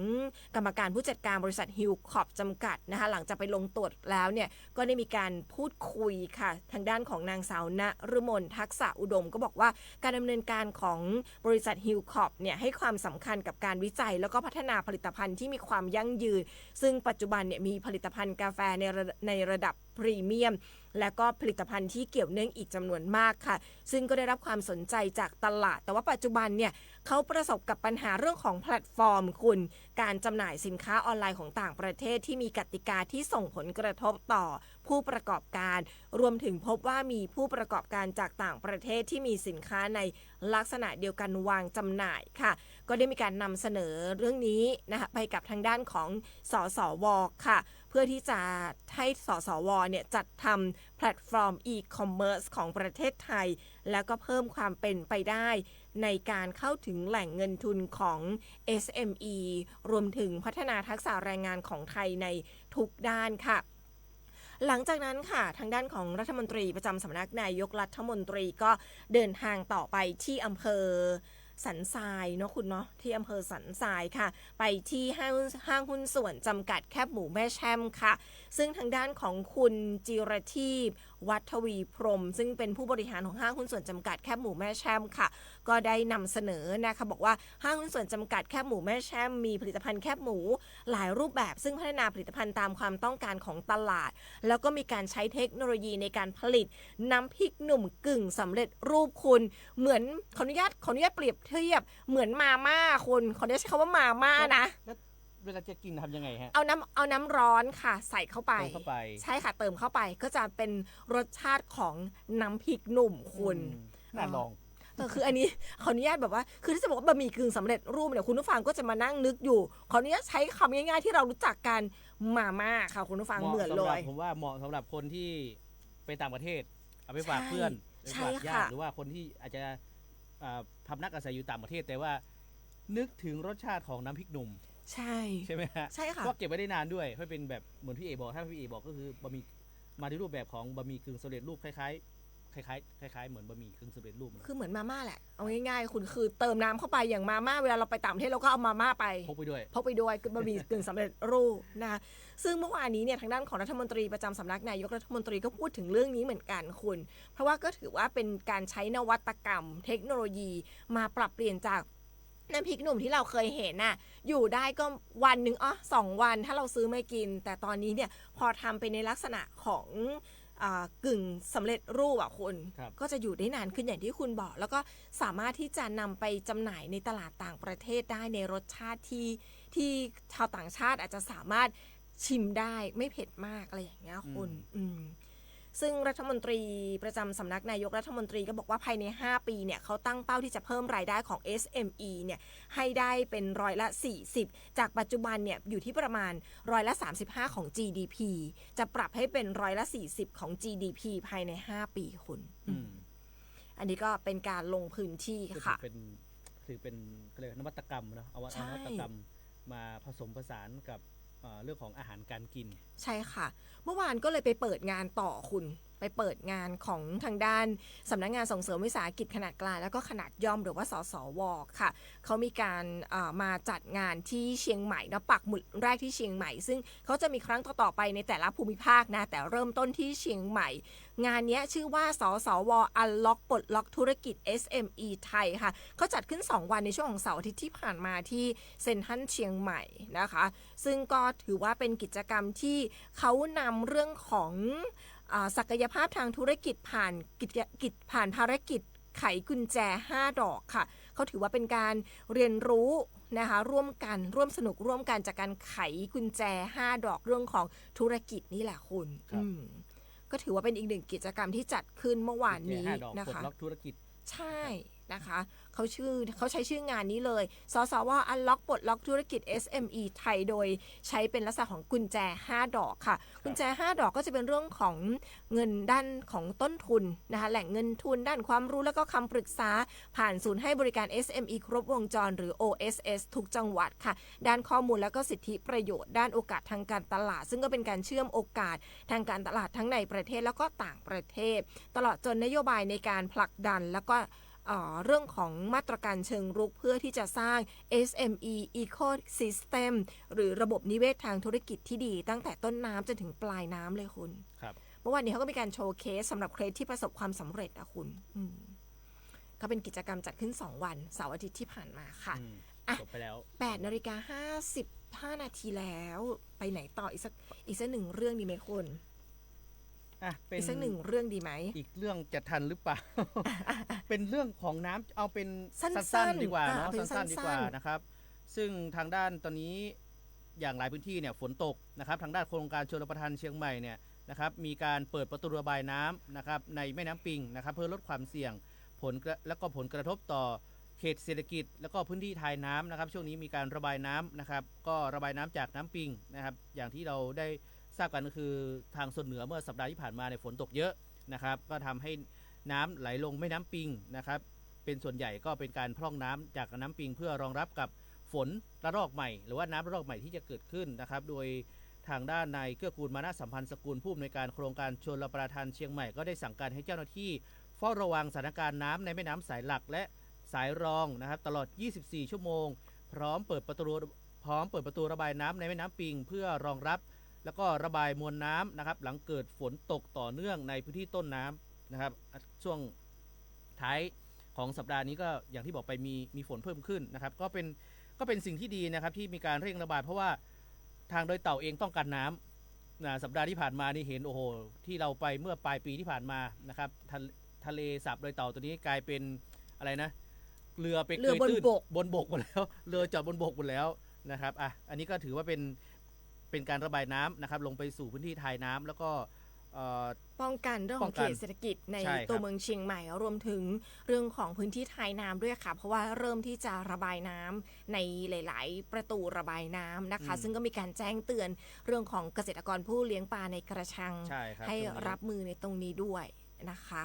Speaker 10: กรรมการผู้จัดการบริษัท Hillcorp จำกัดนะคะหลังจากไปลงตรวจแล้วเนี่ยก็ได้มีการพูดคุยค่ะทางด้านของนางสาวณฤมลทักษะอุดมก็บอกว่าการดำเนินการของบริษัท Hillcorp เนี่ยให้ความสำคัญกับการวิจัยแล้วก็พัฒนาผลิตภัณฑ์ที่มีความยั่งยืนซึ่งปัจจุบันเนี่ยมีผลิตภัณฑ์กาแฟในระดับพรีเมียมและก็ผลิตภัณฑ์ที่เกี่ยวเนื่องอีกจำนวนมากค่ะซึ่งก็ได้รับความสนใจจากตลาดแต่ว่าปัจจุบันเนี่ยเขาประสบกับปัญหาเรื่องของแพลตฟอร์มคุณการจำหน่ายสินค้าออนไลน์ของต่างประเทศที่มีกติกาที่ส่งผลกระทบต่อผู้ประกอบการรวมถึงพบว่ามีผู้ประกอบการจากต่างประเทศที่มีสินค้าในลักษณะเดียวกันวางจำหน่ายค่ะก็ได้มีการนำเสนอเรื่องนี้นะคะไปกับทางด้านของสสวค่ะเพื่อที่จะให้สสวเนี่ยจัดทำแพลตฟอร์มอีคอมเมิร์ซของประเทศไทยแล้วก็เพิ่มความเป็นไปได้ในการเข้าถึงแหล่งเงินทุนของ SME รวมถึงพัฒนาทักษะแรงงานของไทยในทุกด้านค่ะหลังจากนั้นค่ะทางด้านของรัฐมนตรีประจำสำนักนายกรัฐมนตรีก็เดินทางต่อไปที่อำเภอสันทรายเนาะคุณเนาะที่อำเภอสันทรายค่ะไปที่ห้างหุ้นส่วนจำกัดแคบหมูแม่แช่มค่ะซึ่งทางด้านของคุณจิรทีพวัฒวีพรหมซึ่งเป็นผู้บริหารของห้างหุ้นส่วนจำกัดแคบหมูแม่แช่มค่ะก็ได้นำเสนอนะคะบอกว่าห้างหุ้นส่วนจำกัดแคบหมูแม่แช่มมีผลิตภัณฑ์แคบหมูหลายรูปแบบซึ่งพัฒนาผลิตภัณฑ์ตามความต้องการของตลาดแล้วก็มีการใช้เทคโนโลยีในการผลิตน้ำพริกหนุ่มกึ่งสำเร็จรูปคุณเหมือนขออนุญาตเปรียบเทียบเหมือนมาม่าคุณขออนุญาตใช้คำว่ามาม่านะเวลาจะกินทำยังไงฮะ
Speaker 9: เอาน้ำร้อนค่ะใส่เข้าไปใช่ค่ะเติมเข้าไปก็จะเป็นรสชาติของน้ำพริกหนุ่มคุณ
Speaker 10: น่าลอง
Speaker 9: แต่คืออันนี้ขออนุญาตแบบว่าคือถ้าจะบอกว่าบะหมี่กึ่งสำเร็จรูปเนี่ยคุณผู้ฟังก็จะมานั่งนึกอยู่ขออนุญาตใช้คำง่ายๆที่เรารู้จักกันมาม่าค่ะคุณผู้ฟังเหมือนเลย
Speaker 10: ผมว่าเหมาะสำหรับคนที่ไปต่างประเทศเอาไปฝากเพื่อนไปฝากญาติหรือว่าคนที่อาจจะพำนักอาศัยอยู่ต่างประเทศแต่ว่านึกถึงรสชาติของน้ำพริกหนุ่มใช่ไหมฮะ
Speaker 9: ใช่ค่ะ
Speaker 10: ก็เก็บไว้ได้นานด้วยให้เป็นแบบเหมือนพี่เอบอกถ้าพี่เอบอกก็คือบะหมี่มาในรูปแบบของบะหมี่กึ่งสำเร็จรูปคล้ายๆเหมือนบะหมี่กึ่งสำเร็จรูป
Speaker 9: คือเหมือนมาม่าแหละเอาง่ายๆคุณคือเติมน้ำเข้าไปอย่างมาม่าเวลาเราไปต่างประเทศเราก็เอามาม่าไป
Speaker 10: พกไปด้วย
Speaker 9: บะหมี่กึ่งสำเร็จรูปนะซึ่งเมื่อวานนี้เนี่ยทางด้านของรัฐมนตรีประจำสำนักนายกรัฐมนตรีก็พูดถึงเรื่องนี้เหมือนกันคุณเพราะว่าก็ถือว่าเป็นการใช้นวัตกรรมเทคโนโลยีมาปรับเปลี่ยนจากน้ำพริกหนุ่มที่เราเคยเห็นน่ะอยู่ได้ก็วันหนึ่ง2 วันถ้าเราซื้อมากินแต่ตอนนี้เนี่ยพอทำไปในลักษณะของกึ่งสำเร็จรูปคุณก็จะอยู่ได้นานขึ้นอย่างที่คุณบอกแล้วก็สามารถที่จะนำไปจำหน่ายในตลาดต่างประเทศได้ในรสชาติที่ชาวต่างชาติอาจจะสามารถชิมได้ไม่เผ็ดมากอะไรอย่างเงี้ยคุณ ซึ่งรัฐมนตรีประจำสำนักนายกรัฐมนตรีก็บอกว่าภายใน5ปีเนี่ยเขาตั้งเป้าที่จะเพิ่มรายได้ของ SME เนี่ยให้ได้เป็น40%จากปัจจุบันเนี่ยอยู่ที่ประมาณ35%ของ GDP จะปรับให้เป็น40%ของ GDP ภายใน5ปีคุณอันนี้ก็เป็นการลงพื้นที่ค่ะ
Speaker 10: ถือเป็นนวัตกรรมนะเอานวัตกรรมมาผสมผสานกับเรื่องของอาหารการกิน
Speaker 9: ใช่ค่ะเมื่อวานก็เลยไปเปิดงานต่อคุณไปเปิดงานของทางด้านสำนักงานส่งเสริมวิสาหกิจขนาดกลางแล้วก็ขนาดย่อมหรือว่าสสว.ค่ะเขามีการมาจัดงานที่เชียงใหม่นะปักหมุดแรกที่เชียงใหม่ซึ่งเขาจะมีครั้งต่อๆไปในแต่ละภูมิภาคนะแต่เริ่มต้นที่เชียงใหม่งานนี้ชื่อว่าสสว.อันล็อกปลดล็อกธุรกิจ SME ไทยค่ะเขาจัดขึ้น2วันในช่วงของเสาร์อาทิตย์ที่ผ่านมาที่เซ็นทรัลเชียงใหม่นะคะซึ่งก็ถือว่าเป็นกิจกรรมที่เขานำเรื่องของศักยภาพทางธุรกิจผ่านภารกิจไขกุญแจ5ดอกค่ะเขาถือว่าเป็นการเรียนรู้นะคะร่วมสนุกร่วมกันจากการไขกุญแจ5ดอกเรื่องของธุรกิจนี่แหละคุณก็ถือว่าเป็นอีกหนึ่งกิจกรรมที่จัดขึ้นเมื่อวานนี้นะคะ
Speaker 10: ปลดล็อกธุรกิจ
Speaker 9: ใช่นะคะเขาใช้ชื่องานนี้เลยสสว.อันล็อกปลดล็อกธุรกิจ SME ไทยโดยใช้เป็นลักษณะของกุญแจ5ดอกค่ะกุญแจ5ดอกก็จะเป็นเรื่องของเงินด้านของต้นทุนนะคะแหล่งเงินทุนด้านความรู้แล้วก็คำปรึกษาผ่านศูนย์ให้บริการ SME ครบวงจรหรือ OSS ทุกจังหวัดค่ะด้านข้อมูลแล้วก็สิทธิประโยชน์ด้านโอกาสทางการตลาดซึ่งก็เป็นการเชื่อมโอกาสทางการตลาดทั้งในประเทศแล้วก็ต่างประเทศตลอดจนนโยบายในการผลักดันแล้วก็เรื่องของมาตรการเชิงรุกเพื่อที่จะสร้าง SME Ecosystem หรือระบบนิเวศทางธุรกิจที่ดีตั้งแต่ต้นน้ำจนถึงปลายน้ำเลยคุณเมื่อวานนี้เขาก็มีการโชว์เคสสำหรับเคสที่ประสบความสำเร็จนะคุณก็เป็นกิจกรรมจัดขึ้น2วันเสาร์อาทิตย์ที่ผ่านมาค่ะ
Speaker 10: จบไปแล้ว
Speaker 9: 8:55 นาทีแล้วไปไหนต่ออีกสักหนึ่งเรื่องดีไหมคุณอีกสักหนึ่งเรื่องดีไหม
Speaker 10: อีกเรื่องจะทันหรือเปล่า เป็นเรื่องของน้ำเอาเป็นสั้นๆดีกว่าเนาะสั้นๆดีกว่านะครับซึ่งทางด้านตอนนี้อย่างหลายพื้นที่เนี่ยฝนตกนะครับทางด้านโครงการชลประทานเชียงใหม่เนี่ยนะครับมีการเปิดประตูระบายน้ำนะครับในแม่น้ำปิงนะครับเพื่อลดความเสี่ยงและก็ผลกระทบต่อเขตเศรษฐกิจแล้วก็พื้นที่ท้ายน้ำนะครับช่วงนี้มีการระบายน้ำนะครับก็ระบายน้ำจากน้ำปิงนะครับอย่างที่เราได้ทราบกันก็คือทางส่วนเหนือเมื่อสัปดาห์ที่ผ่านมาในฝนตกเยอะนะครับก็ทำให้น้ำไหลลงแม่น้ำปิงนะครับเป็นส่วนใหญ่ก็เป็นการพร่องน้ำจากน้ำปิงเพื่อรองรับกับฝนระลอกใหม่หรือว่าน้ำระลอกใหม่ที่จะเกิดขึ้นนะครับโดยทางด้านนายเกื้อกูลมานะสัมพันธ์สกุลผู้อำนวยการโครงการชลประทานเชียงใหม่ก็ได้สั่งการให้เจ้าหน้าที่เฝ้าระวังสถานการณ์น้ำในแม่น้ำสายหลักและสายรองนะครับตลอด24ชั่วโมงพร้อมเปิดประตูระบายน้ำในแม่น้ำปิงเพื่อรองรับแล้วก็ระบายมวลน้ำนะครับหลังเกิดฝนตกต่อเนื่องในพื้นที่ต้นน้ำนะครับช่วงท้ายของสัปดาห์นี้ก็อย่างที่บอกไปมีฝนเพิ่มขึ้นนะครับก็เป็นสิ่งที่ดีนะครับที่มีการเร่งระบายเพราะว่าทางดอยเต่าเองต้องการน้ำสัปดาห์ที่ผ่านมานี่เห็นโอ้โหที่เราไปเมื่อปลายปีที่ผ่านมานะครับทะเลสาบดอยเต่าตัวนี้กลายเป็นอะไรนะเรือไปเกยตื้นบนบกหมดแล้วเรือจอดบนบกหมดแล้วนะครับอันนี้ก็ถือว่าเป็นการระบายน้ำนะครับลงไปสู่พื้นที่ท้ายน้ำแล้วก็
Speaker 9: ป้องกันเรื่องของเขตเศรษฐกิจในตัวเมืองเชียงใหม่รวมถึงเรื่องของพื้นที่ท้ายน้ำด้วยค่ะเพราะว่าเริ่มที่จะระบายน้ำในหลายๆประตูระบายน้ำนะคะซึ่งก็มีการแจ้งเตือนเรื่องของเกษตรกรผู้เลี้ยงปลาในกระชังให้รับมือในตรงนี้ด้วยนะคะ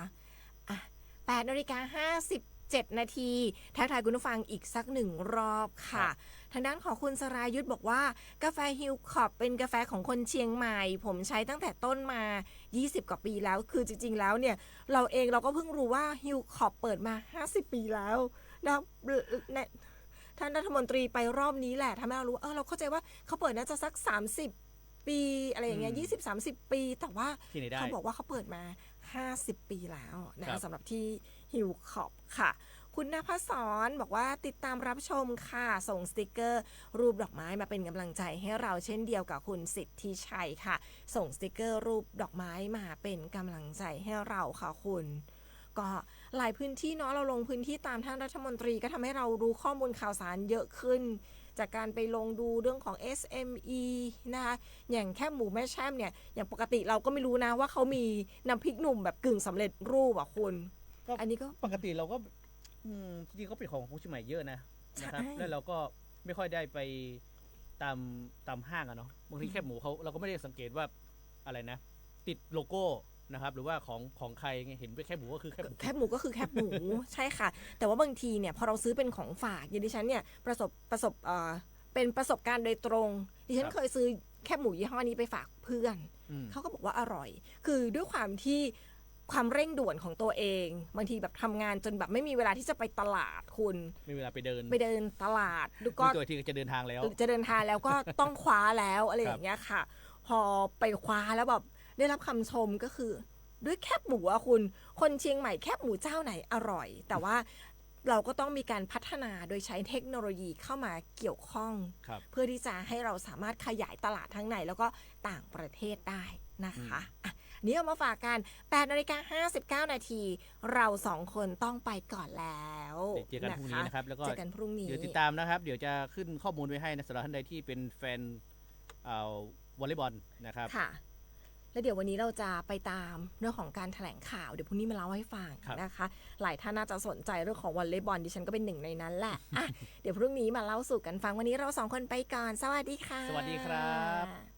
Speaker 9: 8:57 นาทีทักทายคุณผู้ฟังอีกสักหนึ่งรอบค่ะทางด้านของคุณสรายุทธบอกว่ากาแฟฮิลคอปเป็นกาแฟของคนเชียงใหม่ผมใช้ตั้งแต่ต้นมา20กว่าปีแล้วคือจริงๆแล้วเนี่ยเราก็เพิ่งรู้ว่าฮิลคอปเปิดมา50ปีแล้วนะท่านรัฐมนตรีไปรอบนี้แหละทำให้เรารู้เราเข้าใจว่าเขาเปิดน่าจะสัก30ปีอะไรอย่างเงี้ย20-30 ปีแต่ว่าเขาบอกว่าเขาเปิดมา50 ปีแล้วนะคะสำหรับที่ฮิลคอปค่ะคุณณภศรบอกว่าติดตามรับชมค่ะส่งสติกเกอร์รูปดอกไม้มาเป็นกำลังใจให้เราเช่นเดียวกับคุณสิทธิชัยค่ะส่งสติกเกอร์รูปดอกไม้มาเป็นกำลังใจให้เราค่ะคุณก็ หลายพื้นที่เนาะเราลงพื้นที่ตามท่านรัฐมนตรีก็ทำให้เรารู้ข้อมูลข่าวสารเยอะขึ้น จากการไปลงดูเรื่องของ SME นะคะอย่างแค่หมูแม่แช่มเนี่ยอย่างปกติเราก็ไม่รู้นะว่าเขามีน้ำพริกหนุ่มแบบกึ่งสำเร็จรูปอ่ะคุณอันนี้ก็
Speaker 10: ปกติเราก็จริงๆก็เป็นของเชียงใหม่เยอะนะครับแล้วเราก็ไม่ค่อยได้ไปตามห้างอะเนาะบางทีแคบหมูเราก็ไม่ได้สังเกตว่าอะไรนะติดโลโก้นะครับหรือว่าของใครเห็นเป็นแคบหมูก็คือแคบหมู
Speaker 9: แคบหมูก็คือแคบหมู ใช่ค่ะ แต่ว่าบางทีเนี่ยพอเราซื้อเป็นของฝากอย่างดิฉันเนี่ยประสบเป็นประสบการณ์โดยตรงดิฉันเคยซื้อแคบหมูยี่ห้อนี้ไปฝากเพื่อนเขาก็บอกว่าอร่อย คือด้วยความที่ความเร่งด่วนของตัวเองบางทีแบบทำงานจนแบบไม่มีเวลาที่จะไปตลาดคุณ
Speaker 10: ไม่มีเวลาไปเดิน
Speaker 9: ตลาดดูก็
Speaker 10: ตัวที่จะเดินทางแล้ว
Speaker 9: ก็ต้องคว้าแล้วอะไรอย่างเงี้ยค่ะพอไปคว้าแล้วแบบได้รับคำชมก็คือด้วยแคบหมูอะคุณคนเชียงใหม่แคบหมูเจ้าไหนอร่อย แต่ว่าเราก็ต้องมีการพัฒนาโดยใช้เทคโนโลยีเข้ามาเกี่ยวข้องเพื่อที่จะให้เราสามารถขยายตลาดทั้งในแล้วก็ต่างประเทศได้นะคะนี่เอามาฝากกัน8:59 นาทีเรา2คนต้องไปก่อนแล้ว
Speaker 10: เจอกันพรุ่งนี้นะครับแล้วก็
Speaker 9: เจอกันพรุ่งนี้
Speaker 10: เดี๋ยวติดตามนะครับเดี๋ยวจะขึ้นข้อมูลไว้ให้นะสำหรับท่านใดที่เป็นแฟนวอลเลย์บอลนะครับ
Speaker 9: ค่ะแล้วเดี๋ยววันนี้เราจะไปตามเรื่องของการแถลงข่าวเดี๋ยวพรุ่งนี้มาเล่าให้ฟังนะคะหลายท่านน่าจะสนใจเรื่องของวอลเลย์บอลดิฉันก็เป็นหนึ่งในนั้นแหละเดี๋ยวพรุ่งนี้มาเล่าสู่กันฟังวันนี้เรา2คนไปก่อนสวัสดีค่ะ
Speaker 10: สวัสดีครับ